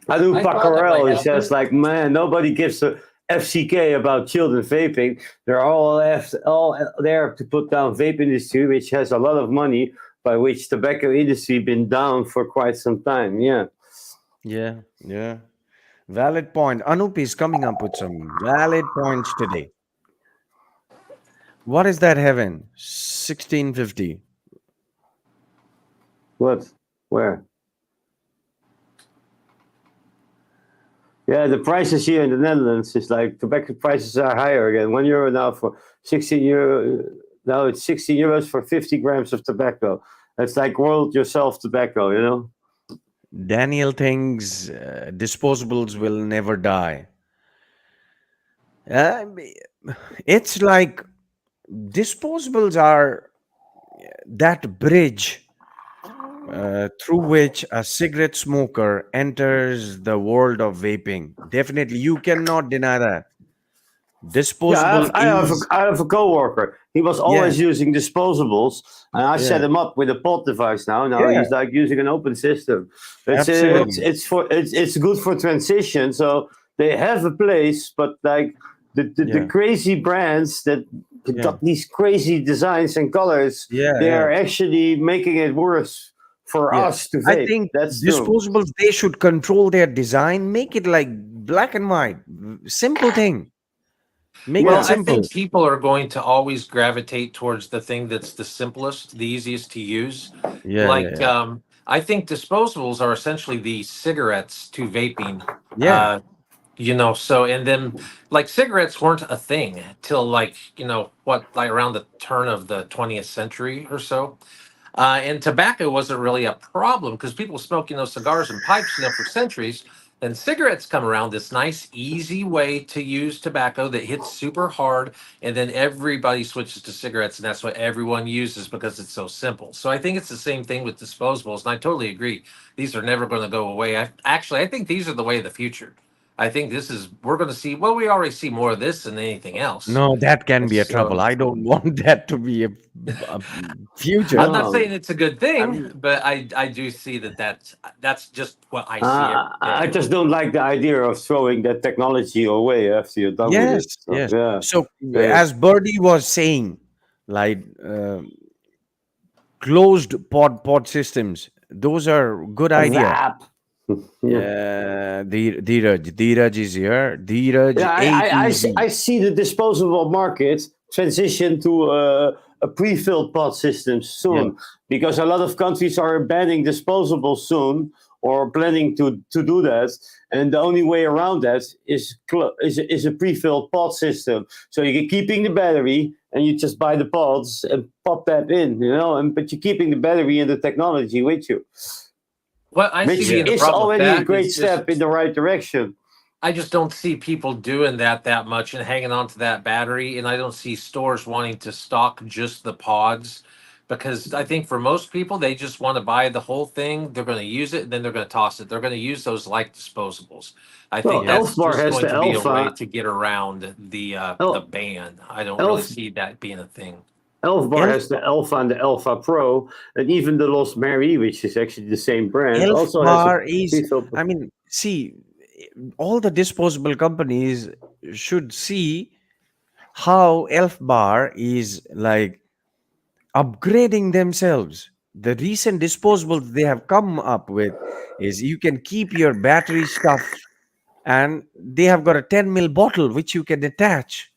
Adu I thought I Paccarel might is have just one. like, man, nobody gives a FCK about children vaping. They're all there to put down vape industry, which has a lot of money, by which tobacco industry been down for quite some time. Yeah. Yeah. Valid point. Anup is coming up with some valid points today. What is that heaven? 1650. What? Where? Yeah, the prices here in the Netherlands is like tobacco prices are higher again. €1 now for 16 euro. Now it's 16 euros for 50 grams of tobacco. That's like world yourself tobacco, you know? Daniel thinks disposables will never die. Uh, it's like disposables are that bridge through which a cigarette smoker enters the world of vaping. Definitely, you cannot deny that. Yeah, Disposable is, I have a coworker. He was yeah, always using disposables, and I set yeah, him up with a pod device now. Now yeah, he's like using an open system. absolutely. It's good for transition. So they have a place, but like the Yeah, crazy brands that yeah, got these crazy designs and colors, yeah, they yeah, are actually making it worse for yeah. us to I vape. think That's true. disposables, they should control their design, make it like black and white, simple thing. Make Well, it Yeah. I think simple. people are going to always gravitate towards the thing that's the simplest, the easiest to use. Yeah, yeah, Like, yeah. I think disposables are essentially the cigarettes to vaping. Yeah, Uh, so and then like cigarettes weren't a thing till like what, like around the turn of the 20th century or so. And tobacco wasn't really a problem because people smoke, cigars and pipes, for centuries. Then cigarettes come around, this nice, easy way to use tobacco that hits super hard, and then everybody switches to cigarettes, and that's what everyone uses because it's so simple. So I think it's the same thing with disposables, and I totally agree. These are never going to go away. I think these are the way of the future. I think we're going to see. Well, we already see more of this than anything else. no, that can be a So trouble. I don't want that to be a future. I'm not No. saying it's a good I thing, mean, but I do see that's just what I see every I day. just don't like the idea of throwing that technology away after you're done with Yes, it. So, yes. yeah. So, Okay. as Birdie was saying, like closed pod systems, those are good idea. Zap. Yeah. Dheeraj is here. Dheeraj Yeah, A to Z. I see the disposable market transition to a pre-filled pod system soon, because a lot of countries are banning disposables soon or planning to do that, and the only way around that is a pre-filled pod system. So you're keeping the battery and you just buy the pods and pop that in, but you're keeping the battery and the technology with you. What I Which see the is problem with already a that great is step in the right direction. I just don't see people doing that much and hanging on to that battery, and I don't see stores wanting to stock just the pods, because I think for most people they just want to buy the whole thing. They're going to use it and then they're going to toss it. They're going to use those like disposables. I Well, think Elf that's Bar just has going the to be a way Alpha. to get around the El- ban. I don't really Elf see that being a thing. Elf Bar Elf has the Alpha and the Alpha Pro, and even the Lost Mary, which is actually the same brand, Elf also has a Bar is, pre-filled. I mean, see, all the disposable companies should see how Elf Bar is like upgrading themselves. The recent disposables they have come up with is you can keep your battery stuff, and they have got a 10 ml bottle which you can attach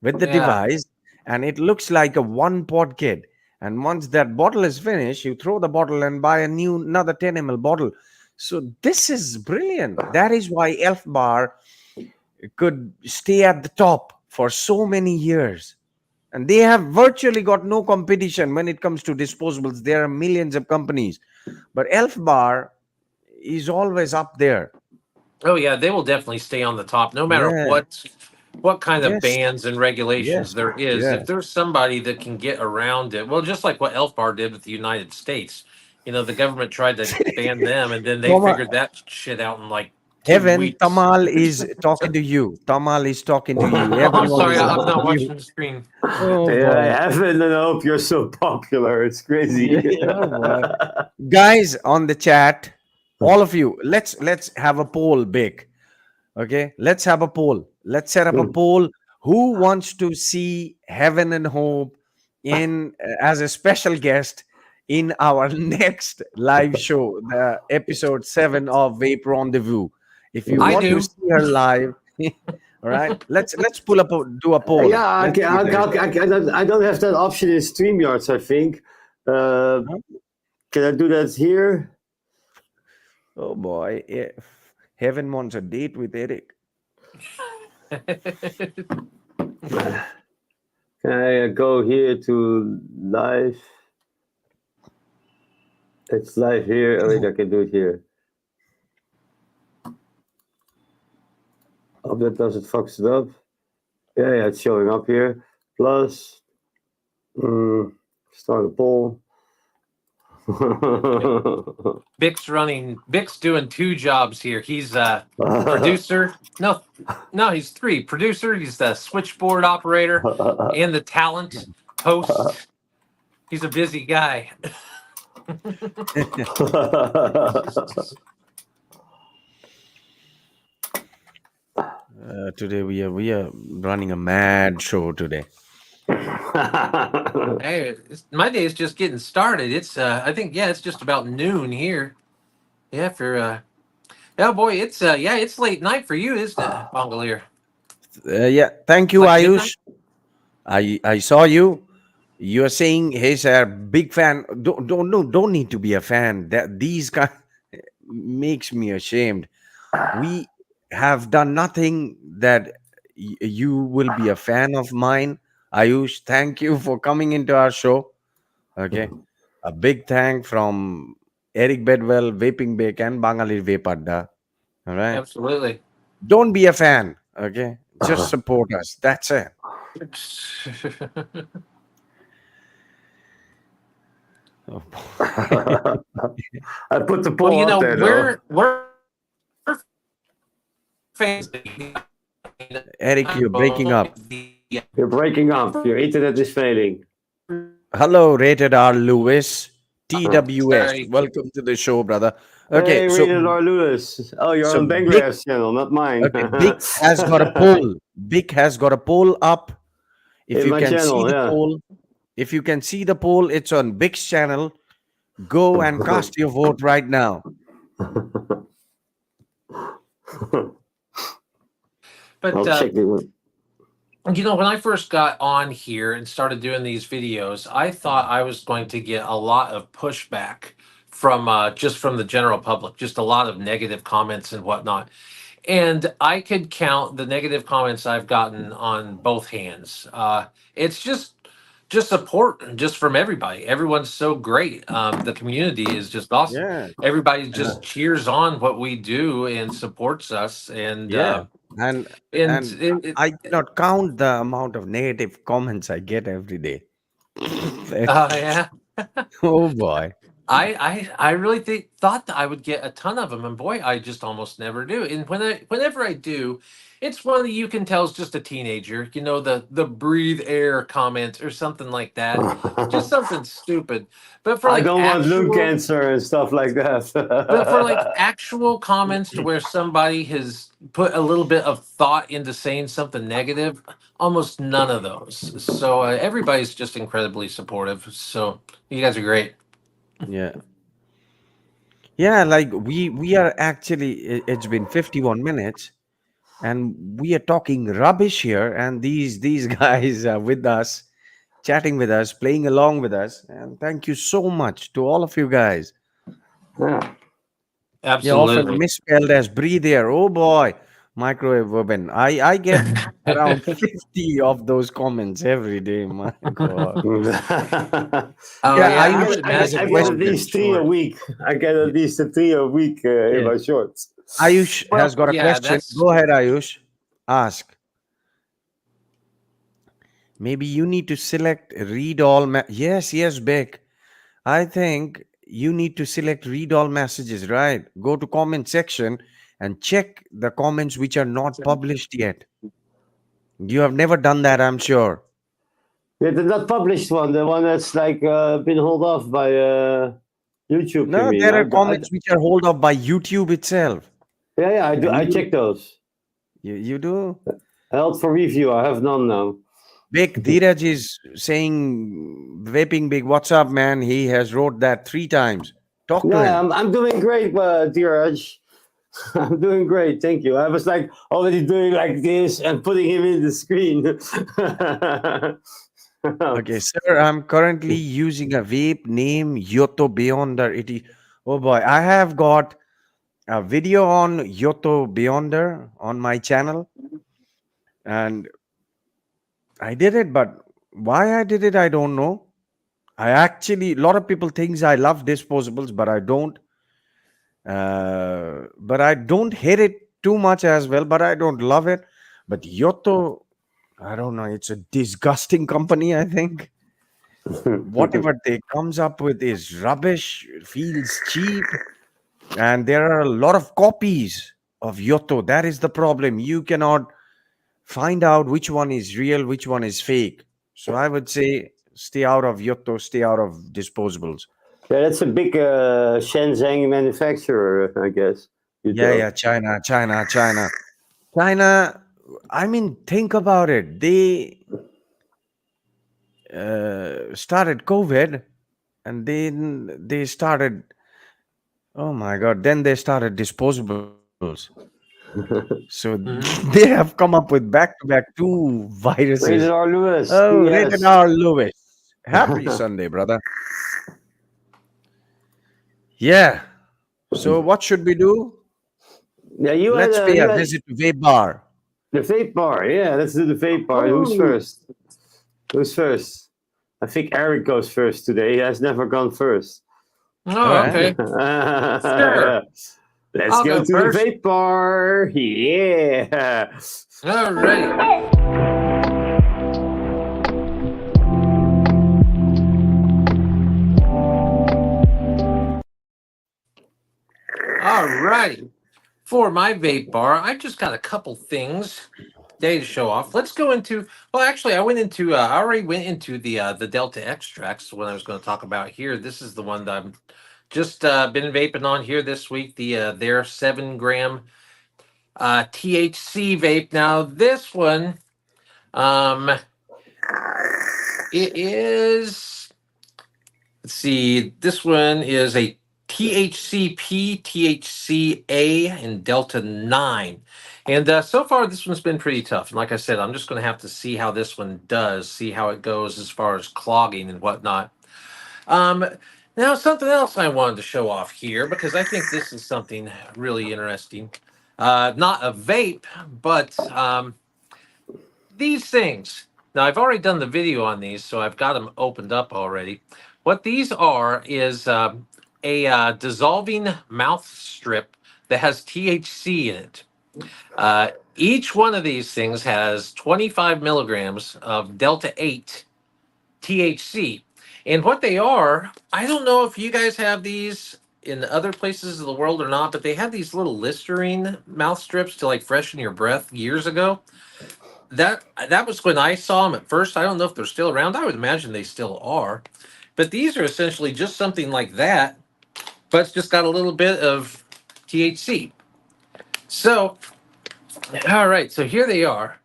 with the Yeah. device, and it looks like a one pod kit. And once that bottle is finished, you throw the bottle and buy another 10 ml bottle. So this is brilliant. That is why Elf Bar could stay at the top for so many years. And they have virtually got no competition when it comes to disposables. There are millions of companies, but Elf Bar is always up there. Oh yeah, they will definitely stay on the top, no matter Yeah. what kind of Yes. bans and regulations Yes. there is. If Yes. there's somebody that can get around it, well, just like what Elf Bar did with the United States, the government tried to ban them, and then they Tama, figured that shit out in like 2 weeks. Tamal is talking to you. Tamal is talking to you. Oh, I'm Everyone sorry, is I'm talking not to you. watching the screen. Oh Yeah, I boy. haven't, and I hope you're so popular. It's crazy. Oh boy. Guys on the chat, all of you, let's have a poll, Big. Okay, let's have a poll. Let's set up a poll. Who wants to see Heaven and Hope in as a special guest in our next live show, the episode 7 of Vape Rendezvous? If you I want to do. see her live, all right, let's pull up do a poll. Yeah, Let's see there. I don't have that option in StreamYards, I think. Can I do that here? Oh boy, yeah. Heaven wants a date with Eric. Can I go here to live? It's live here. Oh, wait, I can do it here. Oh, that doesn't fucks it up. Yeah, it's showing up here. Plus, start a poll. Bix doing 2 jobs here. He's producer. No, he's 3. Producer, he's the switchboard operator and the talent host. He's a busy guy. Today we are running a mad show today. Hey, my day is just getting started. It's I think it's just about noon here. Yeah, for oh boy, it's it's late night for you, isn't it, Bongolier? Yeah, thank you, Like Ayush. I saw you. You're saying he's a big fan. Don't need to be a fan. That these guys makes me ashamed. We have done nothing that you will be a fan of mine. Ayush, thank you for coming into our show. Okay. A big thank from Eric Bedwell, Vaping Bake, and Bangalir Vepadda. All right. Absolutely. Don't be a fan. Okay. Just support us. That's it. Oh, I put the poll well, up there, though. we're fans. Eric, you're breaking up. You're breaking up. Your internet is failing. Hello, Rated R Lewis. TWS. Sorry. Welcome to the show, brother. Okay, Hey, so Rated R Lewis. Oh, you're so on Big- Bangladesh channel, not mine. okay, Big has got a poll. Big has got a poll up. If In you my can channel, see the yeah. poll, if you can see the poll, it's on Big's channel. Go and cast your vote right now. But I'll check it. When I first got on here and started doing these videos, I thought I was going to get a lot of pushback from just from the general public, just a lot of negative comments and whatnot. And I could count the negative comments I've gotten on both hands. It's just support just from everybody. Everyone's so great. The community is just awesome. Yeah, Everybody uh, just cheers on what we do and supports us. And yeah, and and and I cannot count the amount of negative comments I get every day. yeah. Oh boy. I really thought that I would get a ton of them, and boy, I just almost never do. And whenever I do, it's one that you can tell is just a teenager. The breathe air comment or something like that, just something stupid. But for I like don't want lung actual, cancer and stuff like but for like that. actual comments to where somebody has put a little bit of thought into saying something negative, almost none of those. So everybody's just incredibly supportive. So you guys are great. Yeah. Yeah, like we are actually it's been 51 minutes and we are talking rubbish here, and these guys are with us, chatting with us, playing along with us, and thank you so much to all of you guys. Yeah. Yeah, often Absolutely. misspelled as breathe air. Oh boy, microwave oven. I get around 50 of those comments every day. My God. Oh Yeah, yeah, I Ayush would has a I imagine get long at question. least three a short. week. I get at least three a week in Yeah. my shorts. Ayush has Well, got a yeah, question. that's Go ahead, Ayush. Ask. Maybe you need to select read all. Yes, yes, Beck. I think you need to select read all messages, right? Go to comment section and check the comments which are not published yet. You have never done that, I'm sure. Yeah, the not published one, the one that's like been held off by YouTube. You No, mean? there are comments which are hold up by YouTube itself. Yeah, I do. And I check those. you do. Held for review. I have none now. Big Dheeraj is saying vaping big. What's up, man? He has wrote that 3 times. Talk to Yeah, him. I'm doing great, Dheeraj. I'm doing great, thank you. I was like already doing like this and putting him in the screen. Okay, sir, I'm currently using a vape name Yoto Beyonder. Oh boy, I have got a video on Yoto Beyonder on my channel, and I did it, but why I did it, I don't know. I actually, a lot of people thinks I love disposables, but I don't. But I don't hate it too much as well, but I don't love it. But Yoto, I don't know. It's a disgusting company, I think. Whatever they comes up with is rubbish, feels cheap, and there are a lot of copies of Yoto. That is the problem. You cannot find out which one is real, which one is fake. So I would say stay out of Yoto, stay out of disposables. Yeah, that's a big Shenzhen manufacturer, I guess. Yeah, China. China. I mean, think about it. They started COVID, and then they started. Oh my God! Then they started disposables. So Mhm. they have come up with back-to-back 2 viruses. Rated R. Lewis, Oh, rated PS. R. Lewis. Happy Sunday, brother. Yeah. So what should we do? Yeah, you Let's had pay you a had visit to Vape Bar. the vape bar. Yeah, let's do the vape bar. Who's Oh, first? Who's first? I think Eric goes first today. He has never gone first. all Oh, right. okay. Sure. Let's I'll go go to the first. vape bar. Yeah. All right. All right. For my vape bar, I just got a couple things today to show off. Let's go into. Well, actually, I already went into the Delta extracts. What I was going to talk about here. This is the one that I'm just been vaping on here this week. Their 7 gram THC vape. Now this one, um, it is. Let's see. This one is a THCP, THCA, and Delta 9. And so far, this one's been pretty tough. And like I said, I'm just going to have to see how this one does, see how it goes as far as clogging and whatnot. Um, Now, something else I wanted to show off here, because I think this is something really interesting. Not a vape, but these things. Now, I've already done the video on these, so I've got them opened up already. What these are is a dissolving mouth strip that has THC in it. Each one of these things has 25 milligrams of Delta 8 THC. And what they are, I don't know if you guys have these in other places of the world or not, but they had these little Listerine mouth strips to like freshen your breath years ago. That was when I saw them at first. I don't know if they're still around. I would imagine they still are. But these are essentially just something like that, but it's just got a little bit of THC. So, all right, so here they are.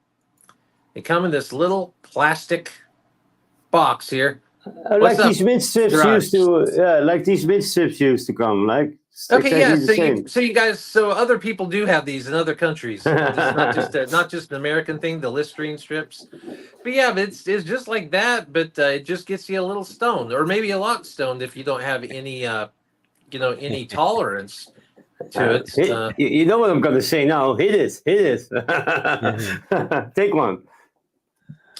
They come in this little plastic box here. What's Like up, these mint strips Gerard? used to come. Like Okay, exactly yeah. the same. So other people do have these in other countries. It's not just an American thing. The Listerine strips, but yeah, but it's just like that. But it just gets you a little stoned, or maybe a lot stoned if you don't have any any tolerance to it. You know what I'm gonna say now? Hit it. Take one.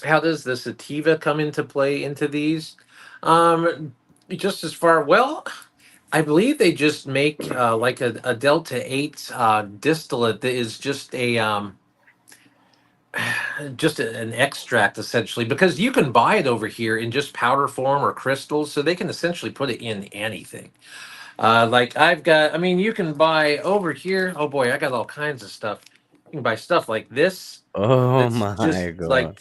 How does the sativa come into play into these? Just as far, well, I believe they just make like a Delta 8 distillate that is just an extract essentially, because you can buy it over here in just powder form or crystals, so they can essentially put it in anything. Like I mean, you can buy over here. Oh boy, I got all kinds of stuff. You can buy stuff like this. Oh That's my just god. like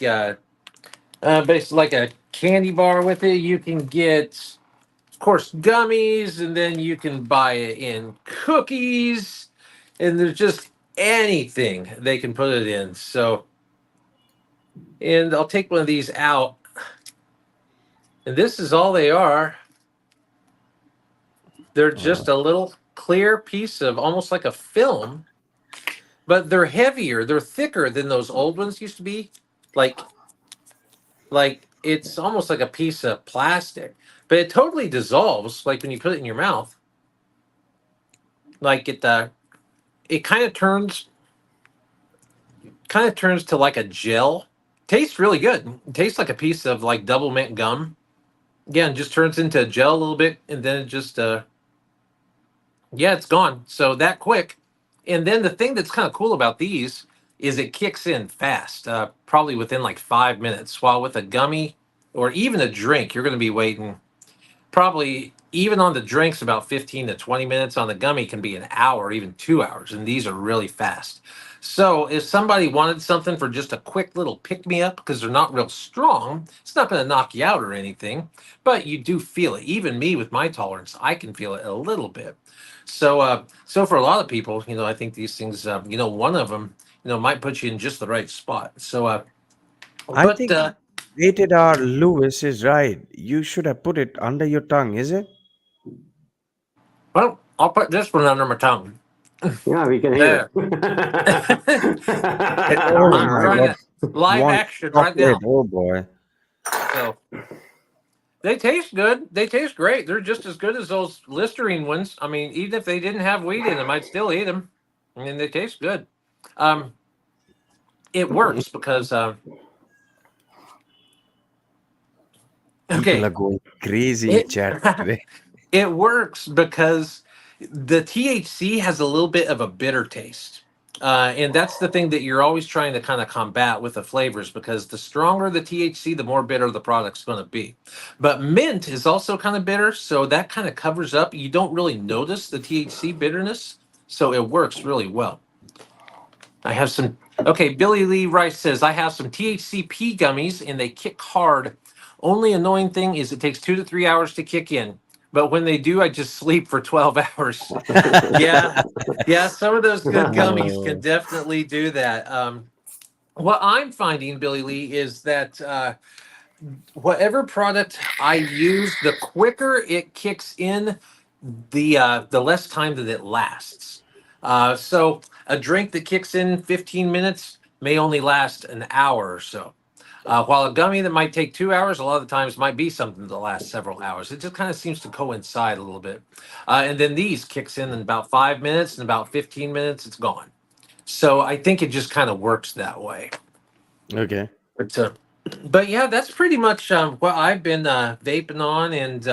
basically like a candy bar with it. You can get, of course, gummies, and then you can buy it in cookies, and there's just anything they can put it in. So, and I'll take one of these out, and this is all they are. They're Oh, just a little clear piece of almost like a film, but they're heavier, they're thicker than those old ones used to be. Like it's almost like a piece of plastic, but it totally dissolves like when you put it in your mouth. Like it kind of turns to like a gel. Tastes really good. It tastes like a piece of like double mint gum. Again, just turns into a gel a little bit, and then it just yeah, it's gone. So that quick. And then the thing that's kind of cool about these is it kicks in fast, probably within like 5 minutes. While with a gummy or even a drink, you're going to be waiting probably even on the drinks about 15 to 20 minutes. On the gummy can be an hour, even 2 hours, and these are really fast. So if somebody wanted something for just a quick little pick me up, because they're not real strong, it's not going to knock you out or anything, but you do feel it. Even me with my tolerance, I can feel it a little bit. So for a lot of people, I think these things, one of them, might put you in just the right spot. So I but think Rated R Lewis is right. You should have put it under your tongue, is it? well, I'll put this one under my tongue. Yeah, we can hear There. Oh I'm my trying god. to live One action right chocolate. now. Oh boy. So they taste good. They taste great. They're just as good as those Listerine ones. I mean, even if they didn't have weed in them, I'd still eat them. I mean, they taste good. Um, it works because People okay, are going crazy in chat today. it works because the THC has a little bit of a bitter taste. And that's the thing that you're always trying to kind of combat with the flavors, because the stronger the THC, the more bitter the product's going to be. But mint is also kind of bitter, so that kind of covers up. You don't really notice the THC bitterness, so it works really well. I have some. Okay, Billy Lee Rice says, I have some THCP gummies and they kick hard. Only annoying thing is it takes 2 to 3 hours to kick in. But when they do, I just sleep for 12 hours. Yeah. Yeah. Some of those good gummies can Oh, definitely do that. What I'm finding, Billy Lee, is that whatever product I use, the quicker it kicks in, the less time that it lasts. So a drink that kicks in 15 minutes may only last an hour or so. While a gummy that might take 2 hours, a lot of the times might be something that lasts several hours. It just kind of seems to coincide a little bit. And then these kicks in about 5 minutes, and about 15 minutes, it's gone. So I think it just kind of works that way. Okay. But yeah, that's pretty much what I've been vaping on and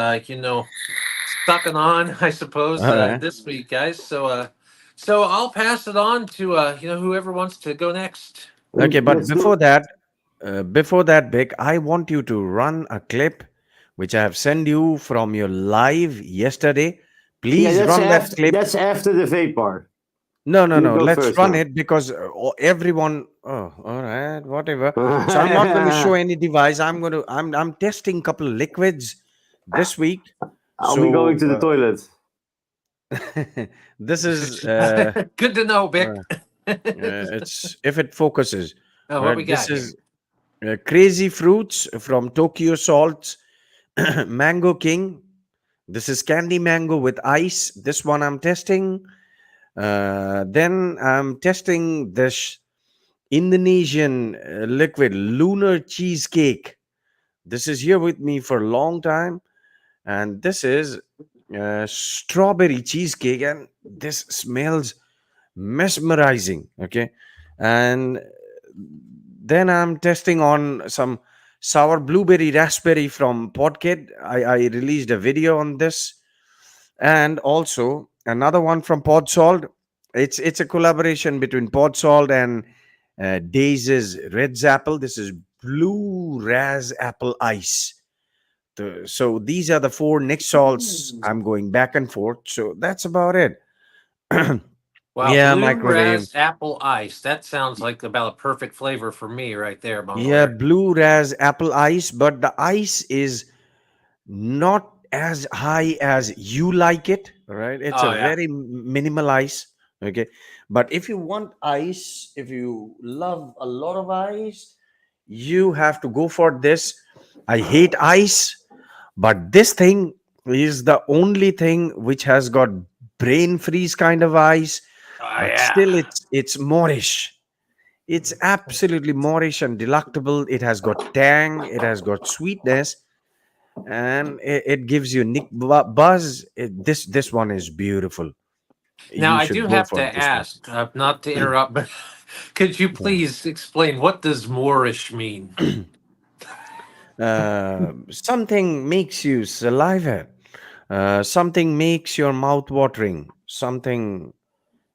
sucking on, I suppose, All right. this week, guys. So I'll pass it on to whoever wants to go next. Okay, but Let's do. before that, Vic, I want you to run a clip which I have sent you from your live yesterday. Yeah, Please run that clip. that's after the vape bar. No, no, You no. go Let's first run now. it because everyone. Oh, all right, whatever. So I'm not going to show any device. I'm testing couple of liquids this week. I'll be going So to the toilet. this is Good to know, Vic. it's if it focuses. Oh, what Right. we This got here? is Crazy Fruits from Tokyo Salts, Mango King. This is candy mango with ice. This one I'm testing. Then I'm testing this Indonesian liquid lunar cheesecake. This is here with me for a long time, and this is strawberry cheesecake, and this smells mesmerizing. Okay, and then I'm testing on some sour blueberry raspberry from Podkid. I released a video on this, and also another one from Pod Salt. It's a collaboration between Pod Salt and Daze's Red Apple. This is Blue Raz Apple Ice. So these are the four Nick salts. I'm going back and forth. So that's about it. Wow, Yeah, blue microwave. raz apple ice. That sounds like about a perfect flavor for me right there, Yeah, Bungler. Blue Raz Apple Ice, but the ice is not as high as you like it. All right, it's a Oh yeah. very minimal ice. Okay, but if you want ice, if you love a lot of ice, you have to go for this. I hate ice, but this thing is the only thing which has got brain freeze kind of ice, Oh but yeah. still it's moreish. It's absolutely moreish and delectable. It has got tang, it has got sweetness, and it gives you buzz. This one is beautiful. Now You I should do go have for to this one. ask, not to interrupt, but could you please explain what does Moorish mean? Something makes you salivate. Something makes your mouth watering. Something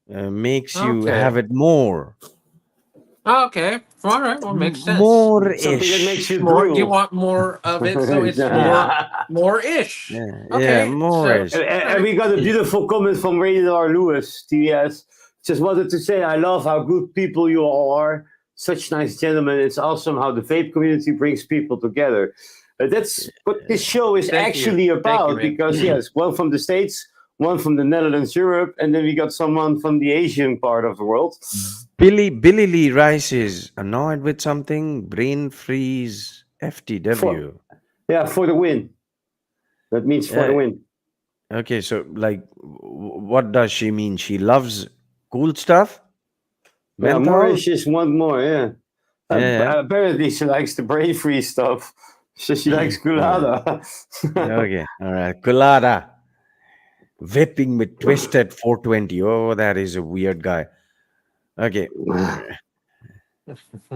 makes you Okay. have it more. Okay. All right. Well, makes sense. More Something that makes ish. you More. You drool. want more of it, so it's more ish. Yeah, yeah, Okay. more So ish. all And right. we got a beautiful comment from Radar Lewis, TS. Just wanted to say, I love how good people you all are. Such nice gentlemen. It's awesome how the vape community brings people together. That's what this show is Thank you. actually Thank you, about man. because, yes, one from the States, one from the Netherlands, Europe, and then we got someone from the Asian part of the world. Billy Lee Rice is annoyed with something. Brain freeze. For, FTW. yeah, for the win. That means for the Yeah. win. Okay, so like, what does she mean? She loves cool stuff, Yeah, menthol. Mauritius want more, yeah. Yeah, Apparently, she likes the brain freeze stuff. So she likes yeah. Gulada. Okay, all right. Colada. Vaping with Twisted 420. Oh, that is a weird guy. Okay.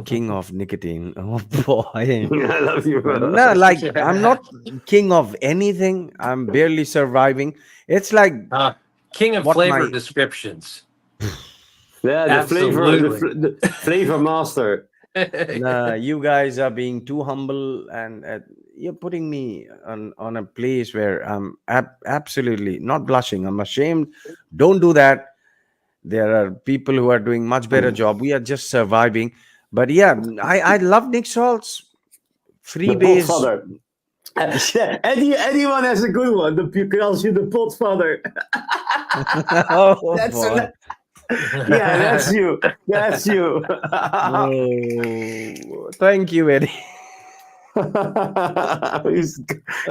King of nicotine. Oh boy. I love you, bro. No, like I'm not king of anything. I'm barely surviving. It's like King of what flavor my descriptions. Yeah, Absolutely. the flavor master. you guys are being too humble, and you're putting me on a place where I'm absolutely not blushing. I'm ashamed. Don't do that. There are people who are doing much better job. We are just surviving. But yeah, I love Nick Salt's The freebase. potfather. Anyone has a good one. The calls you the potfather. Oh That's boy. yeah, that's you. That's you. Oh, thank you, Eddie. He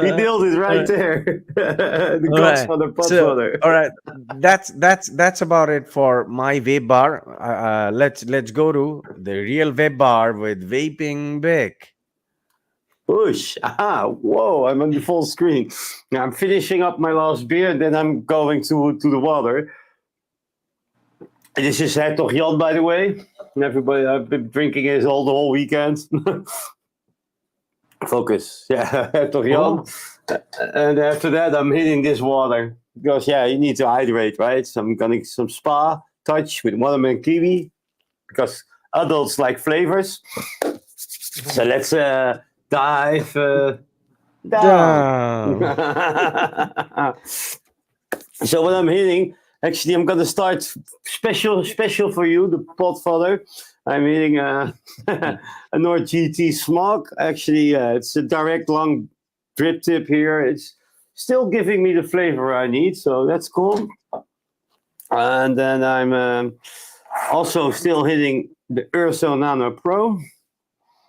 nailed it right there. The All right. Godfather So, Podfather. all right, that's about it for my vape bar. Let's go to the real vape bar with vaping Bic. Push. Aha. Whoa, I'm on the full screen. Now I'm finishing up my last beer, and then I'm going to the water. This is Hertog Jan, by the way. Everybody, I've been drinking it the whole weekend. Focus. Yeah, Hertog Jan. And after that, I'm hitting this water. Because, yeah, you need to hydrate, right? So I'm getting some spa touch with watermelon kiwi. Because adults like flavors. So let's dive down. So what I'm hitting, actually, I'm gonna start special for you, the Podfather. I'm hitting a Nord GT Smog. Actually, it's a direct long drip tip here. It's still giving me the flavor I need, so that's cool. And then I'm also still hitting the Urso Nano Pro.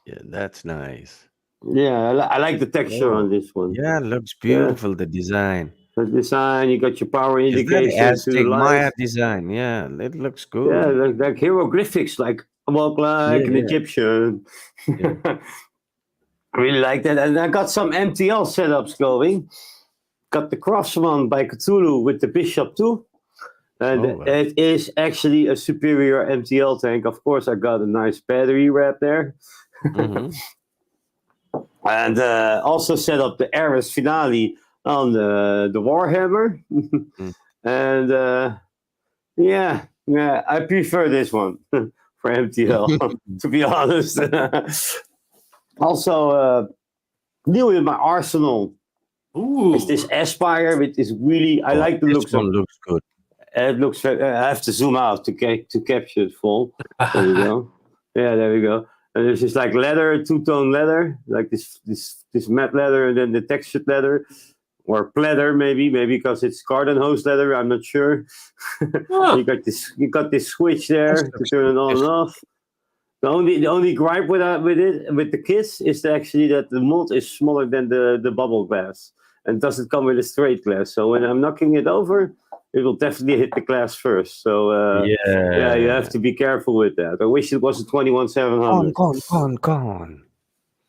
Yeah, that's nice. Yeah, I like the texture on this one. Yeah, looks beautiful. The design. The design, you got your power Is that indication to the Aztec Maya light. design? Yeah, it looks good. Yeah, like hieroglyphics, like walk like an Yeah. Egyptian. Really like that. And I got some MTL setups going. Got the Craftsman by Cthulhu with the Bishop too. And it is actually a superior MTL tank. Of course, I got a nice battery wrap there. And also set up the Ares Finale on the Warhammer. And yeah, I prefer this one for MTL, to be honest. Also, new in my arsenal is this Aspire, which is really, I like the looks This one of it. looks good. It looks. I have to zoom out to capture it full. There we go. Yeah, there we go. And there's just like leather, two-tone leather, like this matte leather, and then the textured leather, or pleather maybe because it's garden hose leather. I'm not sure. You got this switch there to turn it on and off. The only gripe with the kits is actually that the mold is smaller than the bubble glass, and doesn't come with a straight glass. So when I'm knocking it over, it will definitely hit the glass first. So yeah, you have to be careful with that. I wish it was a 21700.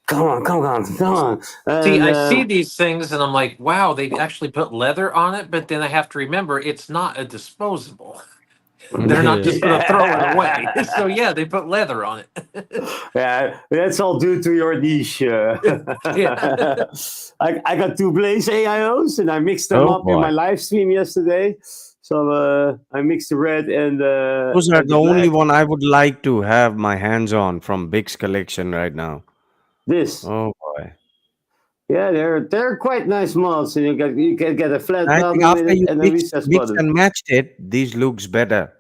Come on. See, And, I see these things and I'm like, wow, they actually put leather on it, but then I have to remember it's not a disposable. They're not just going to throw it away. So yeah, they put leather on it. Yeah, that's all due to your niche. I got two Blaze AIOs and I mixed them up in my live stream yesterday. So I mixed the red and those are and the black. only one I would like to have my hands on from Big's collection right now. This. Oh boy. Yeah, they're quite nice mods, and you can get a flat I bottom think after with you it and a mix recessed bottom. and matched it, these looks better.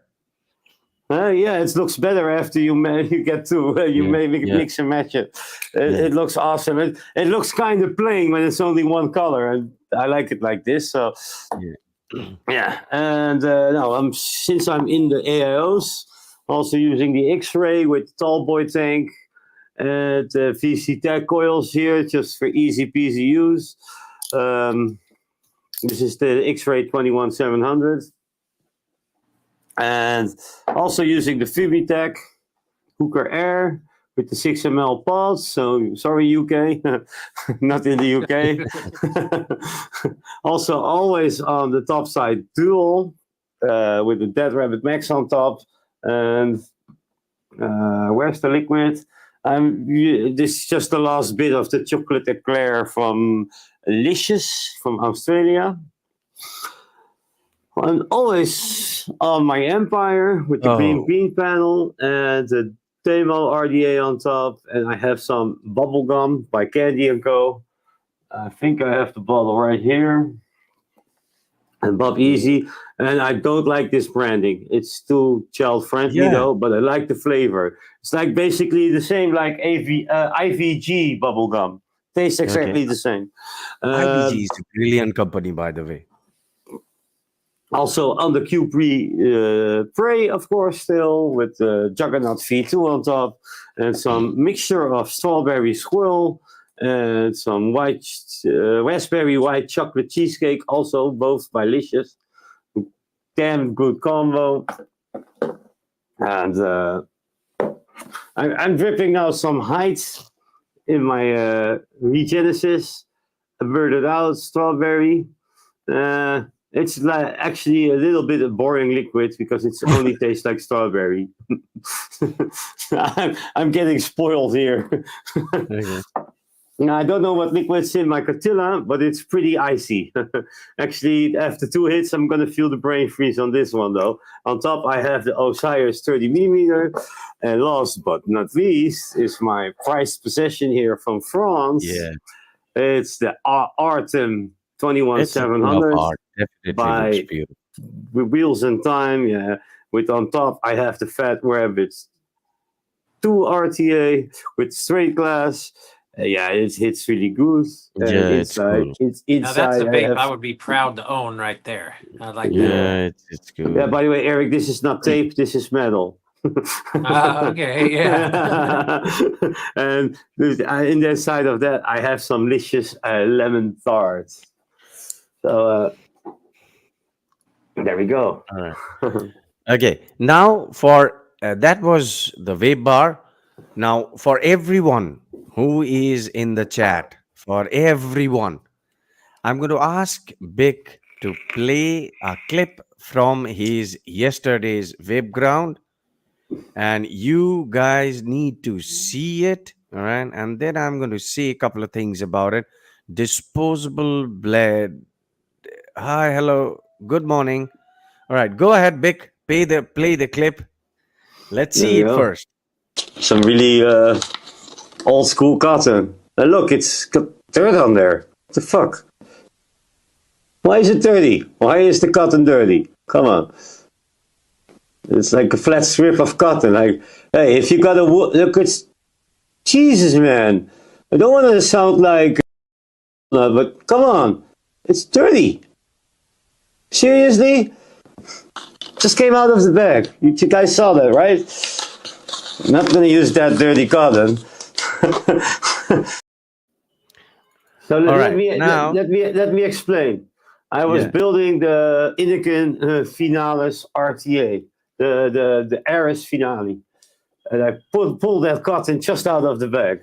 Yeah, it looks better after you get to mix and match it. It looks awesome. It looks kind of plain when it's only one color, and I like it like this. So yeah. And no, since I'm in the AIOs, also using the X-Ray with Tallboy tank and VC tag coils here, just for easy peasy use. This is the X-Ray 21700. And also using the Fibitech Hooker Air with the 6 ml pods. So sorry, UK, not in the UK. Also always on the top side dual with the Dead Rabbit Max on top. And where's the liquid? This is just the last bit of the chocolate eclair from Licious from Australia. And always on my Empire with the green bean panel and the Temo RDA on top. And I have some bubble gum by Candy & Co. I think I have the bottle right here. And Bob Easy. And I don't like this branding. It's too child friendly though, but I like the flavor. It's like basically the same like IVG bubble gum. Tastes exactly the same. IVG is a brilliant company, by the way. Also on the Q3 Prey, of course, still with Juggernaut V2 on top, and some mixture of strawberry squirrel and some raspberry white chocolate cheesecake, also both delicious. Damn good combo. And I'm dripping now some heights in my Regenesis, averted out strawberry. It's like actually a little bit of boring liquid because it only tastes like strawberry. I'm getting spoiled here. Okay. Now, I don't know what liquid's in my Catilla, but it's pretty icy. Actually, after 2 hits, I'm going to feel the brain freeze on this one, though. On top, I have the Osiris 30mm. And last but not least is my prized possession here from France. Yeah. It's the Artem It's a full of 21700 art. Definitely by looks beautiful. Wheels and Time. Yeah. With on top, I have the Fat Rabbits 2 RTA with straight glass. Yeah, it's really good. Yeah, it's cool. It's Now that's a inside. vape I would be proud to own right there. I like that. Yeah, it's good. Yeah, by the way, Eric, this is not tape. This is metal. Okay, yeah. And in the side of that, I have some delicious lemon tarts. So there we go. All right. Okay. Now for that was the vape bar. Now for everyone who is in the chat, for everyone, I'm going to ask Vic to play a clip from his yesterday's vape ground, and you guys need to see it. All right, and then I'm going to say a couple of things about it. Disposable blade. Hi, hello, good morning. All right, go ahead, Vic. Play the clip. Let's There see we it go. first. Some really old school cotton. And look, it's got dirt on there. What the fuck? Why is it dirty? Why is the cotton dirty? Come on. It's like a flat strip of cotton. Like, hey, if you got a look, it's Jesus, man. I don't want to sound like, but come on, it's dirty. Seriously? Just came out of the bag. You guys saw that, right? I'm not gonna use that dirty cotton. So All right, let me explain. I was Yeah. building the Inniken Finalis RTA, the Aris Finale, and I pulled that cotton just out of the bag.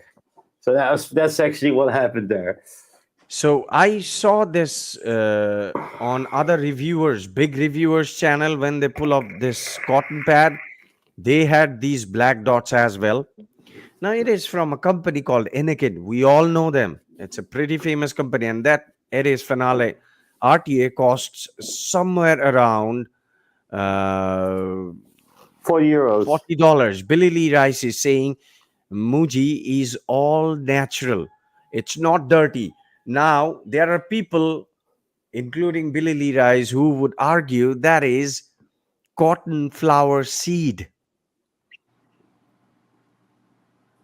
So that's actually what happened there. So I saw this on other reviewers, big reviewers channel, when they pull up this cotton pad, they had these black dots as well. Now it is from a company called Anakin. We all know them. It's a pretty famous company, and that Ares Finale RTA costs somewhere around €40. $40. Billy Lee Rice is saying Muji is all natural. It's not dirty. Now, there are people, including Billy Lee Rice, who would argue that is cotton flower seed.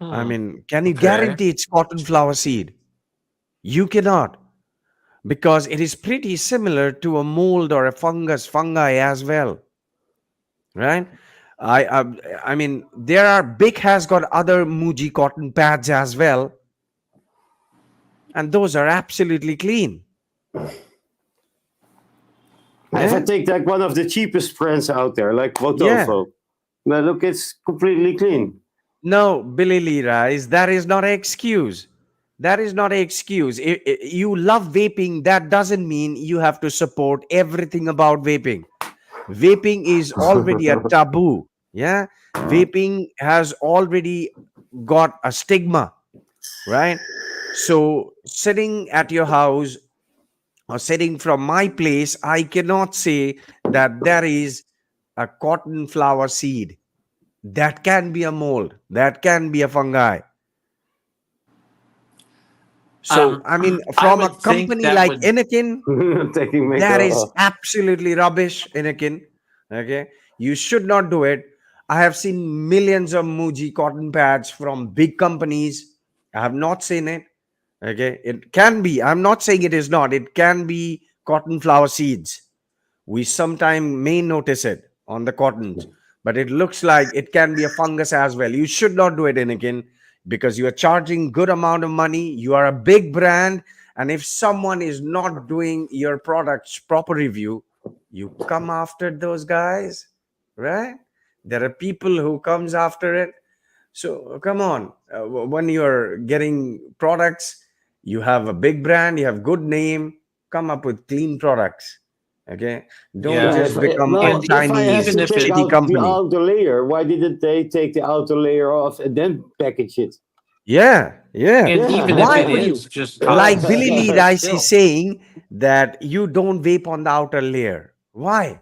I mean, can you Okay. guarantee it's cotton flower seed? You cannot, because it is pretty similar to a mold or a fungi as well, right? I mean, there are Bic has got other Muji cotton pads as well, and those are absolutely clean. If I take like one of the cheapest brands out there, like Votofo, now look, it's completely clean. No, Billy Lee Rice, that is not an excuse. That is not an excuse. If you love vaping, that doesn't mean you have to support everything about vaping. Vaping is already a taboo. Yeah. Vaping has already got a stigma, right? So sitting at your house or sitting from my place, I cannot say that there is a cotton flower seed. That can be a mold. That can be a fungi. So, I mean, I from a would think company that like would- Anakin, Taking that makeup is off. absolutely rubbish, Anakin. Okay. You should not do it. I have seen millions of Muji cotton pads from big companies. I have not seen it. Okay. It can be. I'm not saying it is not. It can be cotton flower seeds. We sometime may notice it on the cottons, but it looks like it can be a fungus as well. You should not do it, Anakin. because you are charging good amount of money. You are a big brand, and if someone is not doing your product's proper review, you come after those guys, right? There are people who comes after it. So come on, when you're getting products, you have a big brand, you have good name, come up with clean products. Okay, don't Yeah. just become a well, And if I have Chinese even to if take it, shitty out the company. outer layer, why didn't they take the outer layer off and then package it? Yeah, yeah. and even if Why it would you? is just cotton Like Billy seed, Lee it's Rice is still. saying that you don't vape on the outer layer. Why?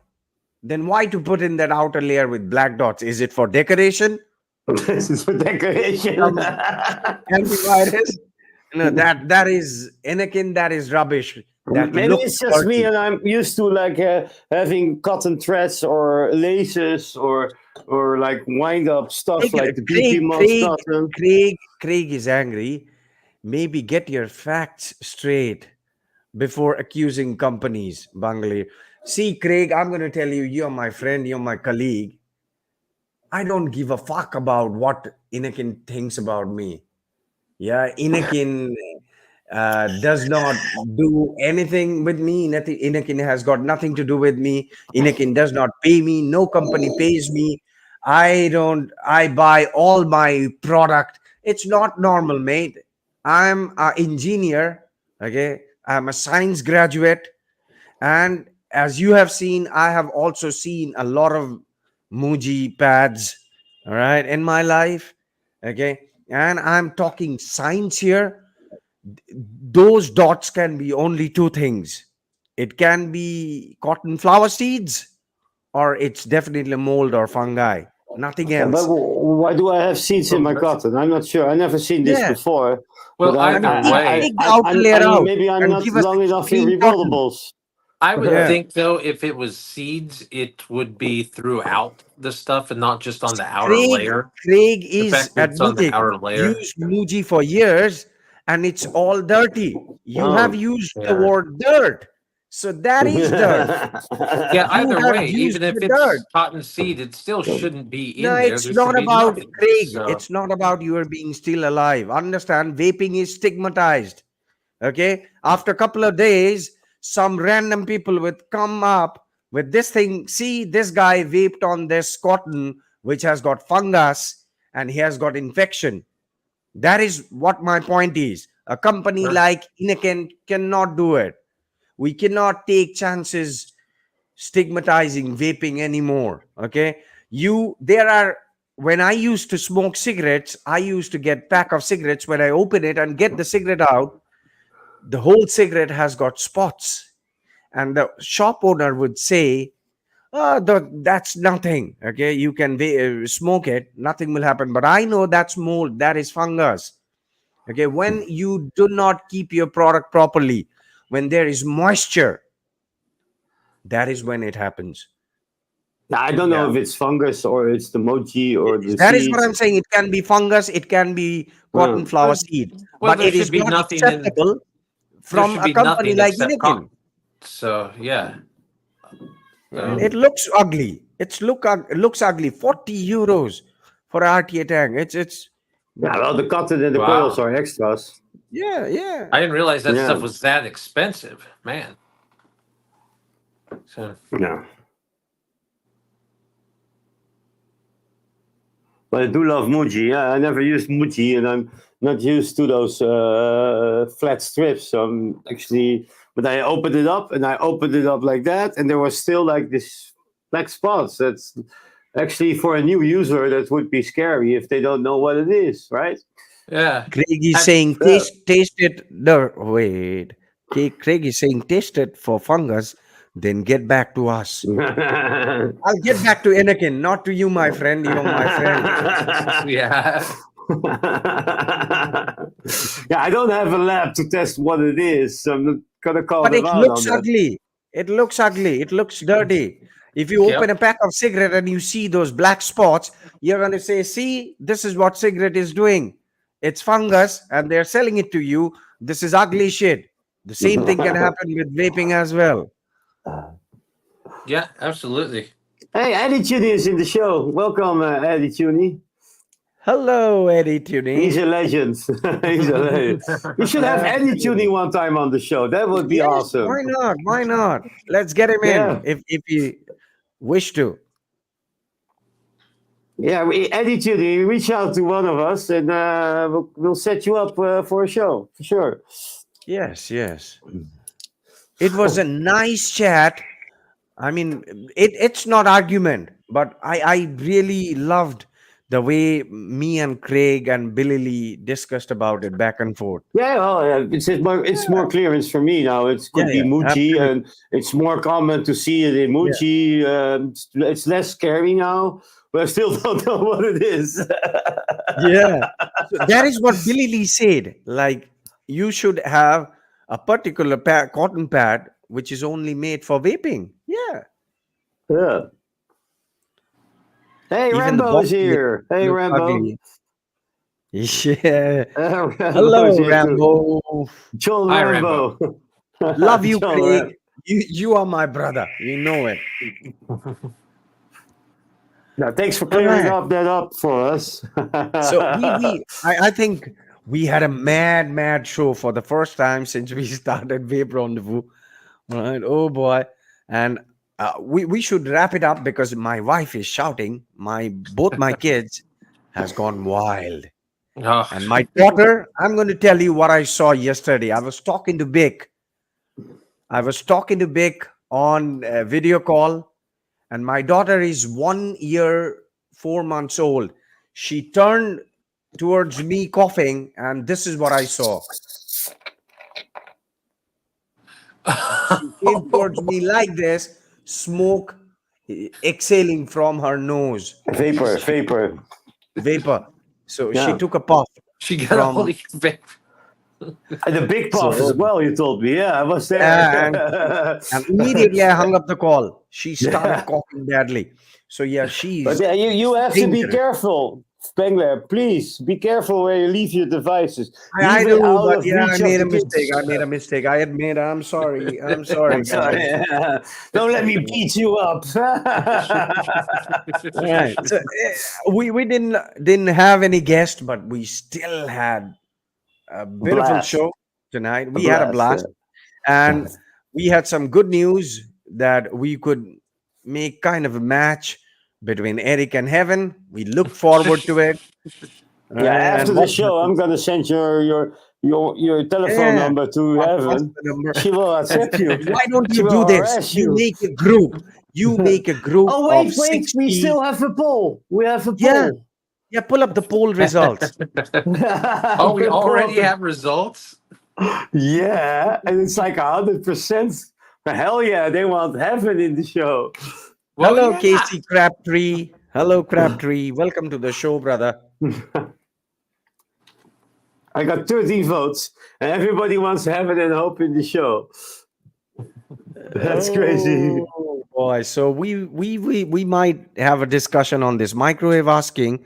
Then why to put in that outer layer with black dots? Is it for decoration? This is for decoration. Some antivirus? No, that is Anakin. That is rubbish. That Maybe looks it's just me, dirty. and I'm used to like having cotton threads or laces or like wind up stuff like the Craig, BT Moss Craig, cotton. Craig is angry. Maybe get your facts straight before accusing companies, Bangalore. See, Craig, I'm going to tell you, you're my friend, you're my colleague. I don't give a fuck about what Inakin thinks about me. Yeah, Inakin does not do anything with me. Nothing. Inakin has got nothing to do with me. Inakin does not pay me. No company pays me. I don't. I buy all my product. It's not normal, mate. I'm an engineer. Okay, I'm a science graduate, and as you have seen, I have also seen a lot of Muji pads. All right, in my life. Okay, and I'm talking science here. Those dots can be only two things. It can be cotton flower seeds, or it's definitely mold or fungi. Nothing Yeah, but else. why do I have seeds in my cotton? I'm not sure. I never seen this Yeah. before. But well, I mean, either way, take the outer layer out maybe I'm and not give us long a enough in clean cotton. revolvables. I would Yeah. think though, if it was seeds, it would be throughout the stuff and not just on the outer Craig, layer. Craig The is fact that it's on the admitting outer layer. used Muji for years and it's all dirty. You have Oh. used the Yeah. word dirt. So that is dirt. Yeah, You either have way, used even if the dirt. it's cotton seed, it still shouldn't be No, in there. it's There should not be about nothing. Craig. So, It's not about you are being still alive. Understand? Vaping is stigmatized. Okay. After a couple of days, some random people would come up with this thing. See, this guy vaped on this cotton, which has got fungus and he has got infection. That is what my point is. A company sure. like Inaken cannot do it. We cannot take chances stigmatizing vaping anymore. Okay, there are, when I used to smoke cigarettes, I used to get pack of cigarettes. When I open it and get the cigarette out, the whole cigarette has got spots, and the shop owner would say, oh, that's nothing. Okay, you can smoke it, nothing will happen. But I know that's mold, that is fungus. Okay, when you do not keep your product properly, when there is moisture, that is when it happens. Now, I don't know Yeah. if it's fungus or it's the mochi or the That is what seeds. I'm saying. It can be fungus, it can be cotton Oh. flower seed, Well, but there it should is be not nothing in. acceptable There from should a be company nothing like except Inikin. cotton. So yeah. Right? So It looks ugly. It looks ugly. 40 euros for a RTA tank. It's Yeah, well, the cotton and the coils wow, are extras. yeah, yeah. I didn't realize that stuff Yeah, was that expensive, man. So yeah. But I do love Muji. Yeah, I never used Muji, and I'm not used to those flat strips. So I'm actually, but I opened it up, and I opened it up like that, and there was still like this black spots. That's actually for a new user that would be scary if they don't know what it is, right? yeah, Craig is have, saying Yeah. taste it. No, wait. Craig is saying taste it for fungus, then get back to us. I'll get back to Anakin, not to you, my friend. You're my friend. yeah. Yeah, I don't have a lab to test what it is. So I'm not gonna call But them it out on looks that. ugly. It looks ugly. It looks dirty. If you open Yep. a pack of cigarette and you see those black spots, you're going to say, see, this is what cigarette is doing. It's fungus and they're selling it to you. This is ugly shit. The same thing can happen with vaping as well. Yeah, absolutely. Hey, Eddie Tuny is in the show. Welcome, Eddie Tuny. Hello, Eddie He's Tuning. a legend. He's a legend. We should have Eddie Tuning one time on the show. That would be Yes, awesome. why not? Why not? Let's get him in Yeah. if you wish to. Yeah, Eddie Tuning, reach out to one of us and we'll set you up for a show, for sure. Yes, yes. It was a nice chat. I mean, it's not argument, but I really loved the way me and Craig and Billy Lee discussed about it back and forth. Yeah, well, it's more clearance for me now. It could be Yeah, Muji, absolutely. and it's more common to see it in Yeah. Muji. It's less scary now, but I still don't know what it is. Yeah. So that is what Billy Lee said. Like, you should have a particular cotton pad which is only made for vaping. Yeah. Yeah. Hey, Even the Rambo is box here. Hey, looks Rambo. ugly. Yeah. Rambo is Hello, here too. Rambo. Joel Hi, Rambo. Love you, Joel Craig. You are my brother. You know it. Now, thanks for All clearing right. that up for us. So I think we had a mad show for the first time since we started Vape Rendezvous. Right? Oh boy. And we should wrap it up because my wife is shouting. Both my kids has gone wild. Oh, And my daughter, I'm going to tell you what I saw yesterday. I was talking to Vic. On a video call, and my daughter is 1 year, 4 months old. She turned towards me coughing, and this is what I saw. She came towards me like this, smoke exhaling from her nose, Vapor. vapor. So she Yeah. took a puff she got a hold from. of your vape. And the big So, puff as well, you told me. Yeah, I was yeah, there. and immediately I hung up the call. She started coughing badly. So yeah, But she's yeah, you have to be dangerous. careful, Spengler. Please be careful where you leave your devices. I Leave it do, out but of yeah, I reach made of a the mistake. kids. I made a mistake. I admit. I'm sorry. I'm sorry, I'm sorry. guys. Don't let me beat you up. All right. So we didn't have any guests, but we still had a beautiful Blast. show tonight. A We had a blast. blast, and we had some good news that we could make kind of a match between Eric and Heaven. We look forward to it. Yeah, after And the what show, I'm happens? gonna send your telephone Yeah. number to What's Heaven. the number? She will accept you. Why don't She you will do this? harass You you. make a group. You make a group Oh of wait, we 60. still have a poll. We have a Yeah. poll. Yeah, pull up the poll results. Oh, we already have results? Yeah, and it's like 100%. Hell yeah, they want Heaven in the show. Well, Hello, yeah. Casey Crabtree. Hello, Crabtree. Welcome to the show, brother. I got 13 votes, and everybody wants Heaven and Hope in the show. That's crazy. Oh boy. So we might have a discussion on this. Microwave asking,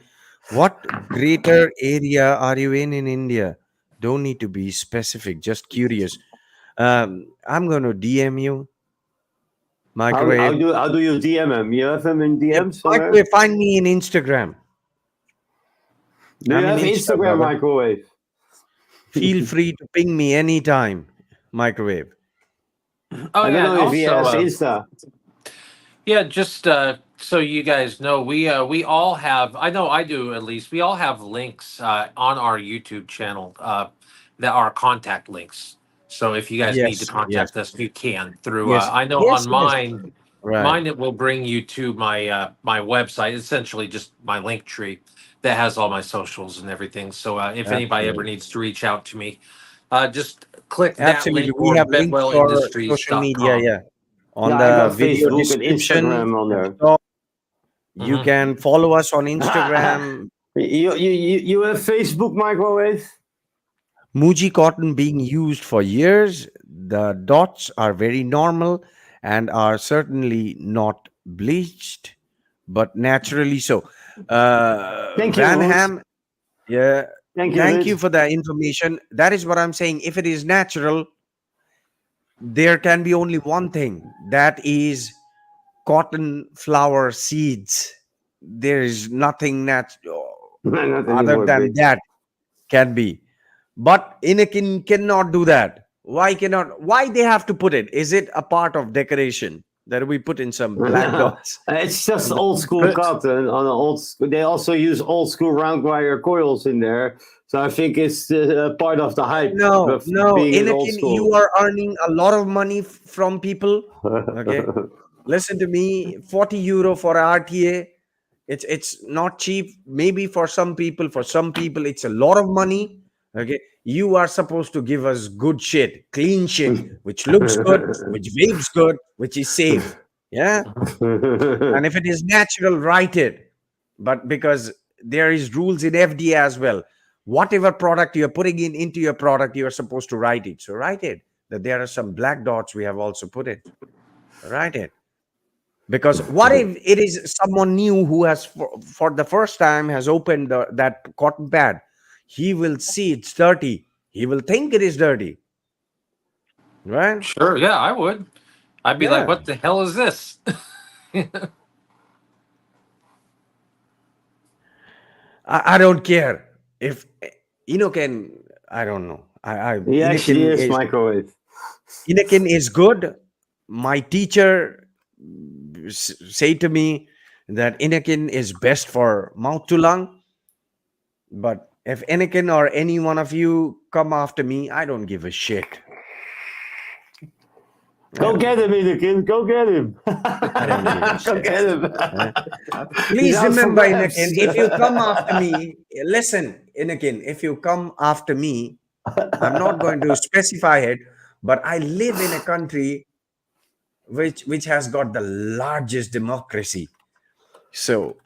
what greater area are you in India? Don't need to be specific, just curious. I'm going to DM you. Microwave. How do you DM him? You have him in Yeah, DM somewhere? Microwave, find me in Instagram. Do you I'm have in Insta, Instagram, brother. Microwave? Feel free to ping me anytime. Microwave. Oh, I yeah. don't know if he has Also, Insta. yeah, just so you guys know, we all have. I know I do at least. We all have links on our YouTube channel that are contact links. So if you guys need to Yes, yes, contact us, you can through. yes, I know on yes, yes. mine, Right. it will bring you to my website. Essentially, just my link tree that has all my socials and everything. So if anybody ever Absolutely. needs to reach out to me, just click that Absolutely. link We or have links for social media, bedwellindustries.com. yeah. On Yeah, I the got video Facebook and description Instagram on at the there. top. You Mhm. can follow us on Instagram. You have Facebook, Microwave? Muji cotton being used for years. The dots are very normal and are certainly not bleached, but naturally so. Thank you, Van Ruth. Ham, yeah, Thank you, thank you Ruth. for the information. That is what I'm saying. If it is natural, there can be only one thing, that is cotton flower seeds. There is nothing natural. Not Other anymore, than babe. that, can be. But Anakin cannot do that. Why cannot? Why they have to put it? Is it a part of decoration that we put in some black dots? It's just old school cotton on an old. They also use old school round wire coils in there, so I think it's part of the hype No, of no, being it old Anakin, school. you are earning a lot of money from people. Okay, listen to me. 40 euro for RTA. It's not cheap. Maybe for some people, it's a lot of money. Okay, you are supposed to give us good shit, clean shit, which looks good, which vapes good, which is safe. Yeah, and if it is natural, write it. But because there is rules in FDA as well, whatever product you're putting in into your product, you are supposed to write it. So write it that there are some black dots. We have also put it. Write it. Because what if it is someone new who has for the first time has opened that cotton pad? He will see it's dirty. He will think it is dirty, right? Sure, yeah, I would. I'd be like, Yeah. what the hell is this? I don't care if Inoken. I don't know. He actually is microwave. Inoken is good. My teacher say to me that Inoken is best for mouth to lung. But if Anakin or any one of you come after me, I don't give a shit. Go get him, Anakin. Go get him. I don't give a Go shit. get him. Please He's out for remember, grabs. Anakin, if you come after me, listen, Anakin, if you come after me, I'm not going to specify it, but I live in a country which has got the largest democracy. So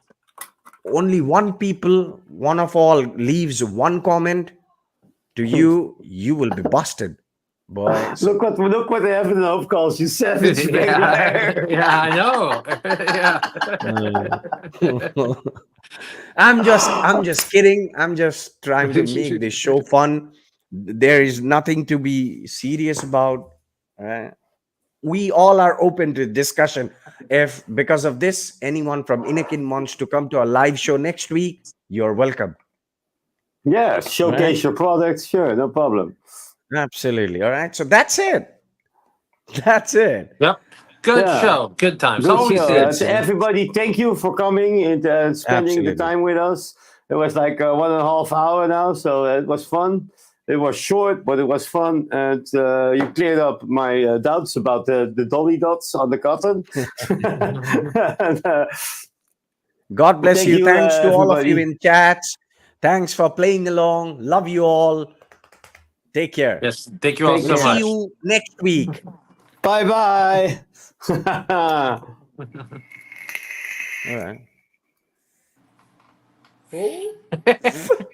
only one of all leaves one comment to you, you will be busted, boy. So Look what the Heaven and Hope calls you, savage. Yeah, yeah, I know. Yeah. I'm just kidding. I'm just trying to make this show fun. There is nothing to be serious about. We all are open to discussion. If because of this, anyone from Inakin wants to come to a live show next week, you're welcome. Yeah, showcase your products. Sure, no problem. Absolutely. All right. So that's it. That's it. Yep. Good show. Good times. Good Always show. is. To everybody, thank you for coming and spending the Absolutely. time with us. It was like 1.5 hours now, so it was fun. It was short, but it was fun, and you cleared up my doubts about the dolly dots on the cotton. And, God bless thank you. Thanks to all of you everybody. in chats. Thanks for playing along. Love you all. Take care. Yes. Thank you all so See much. you next week. Bye bye. All right.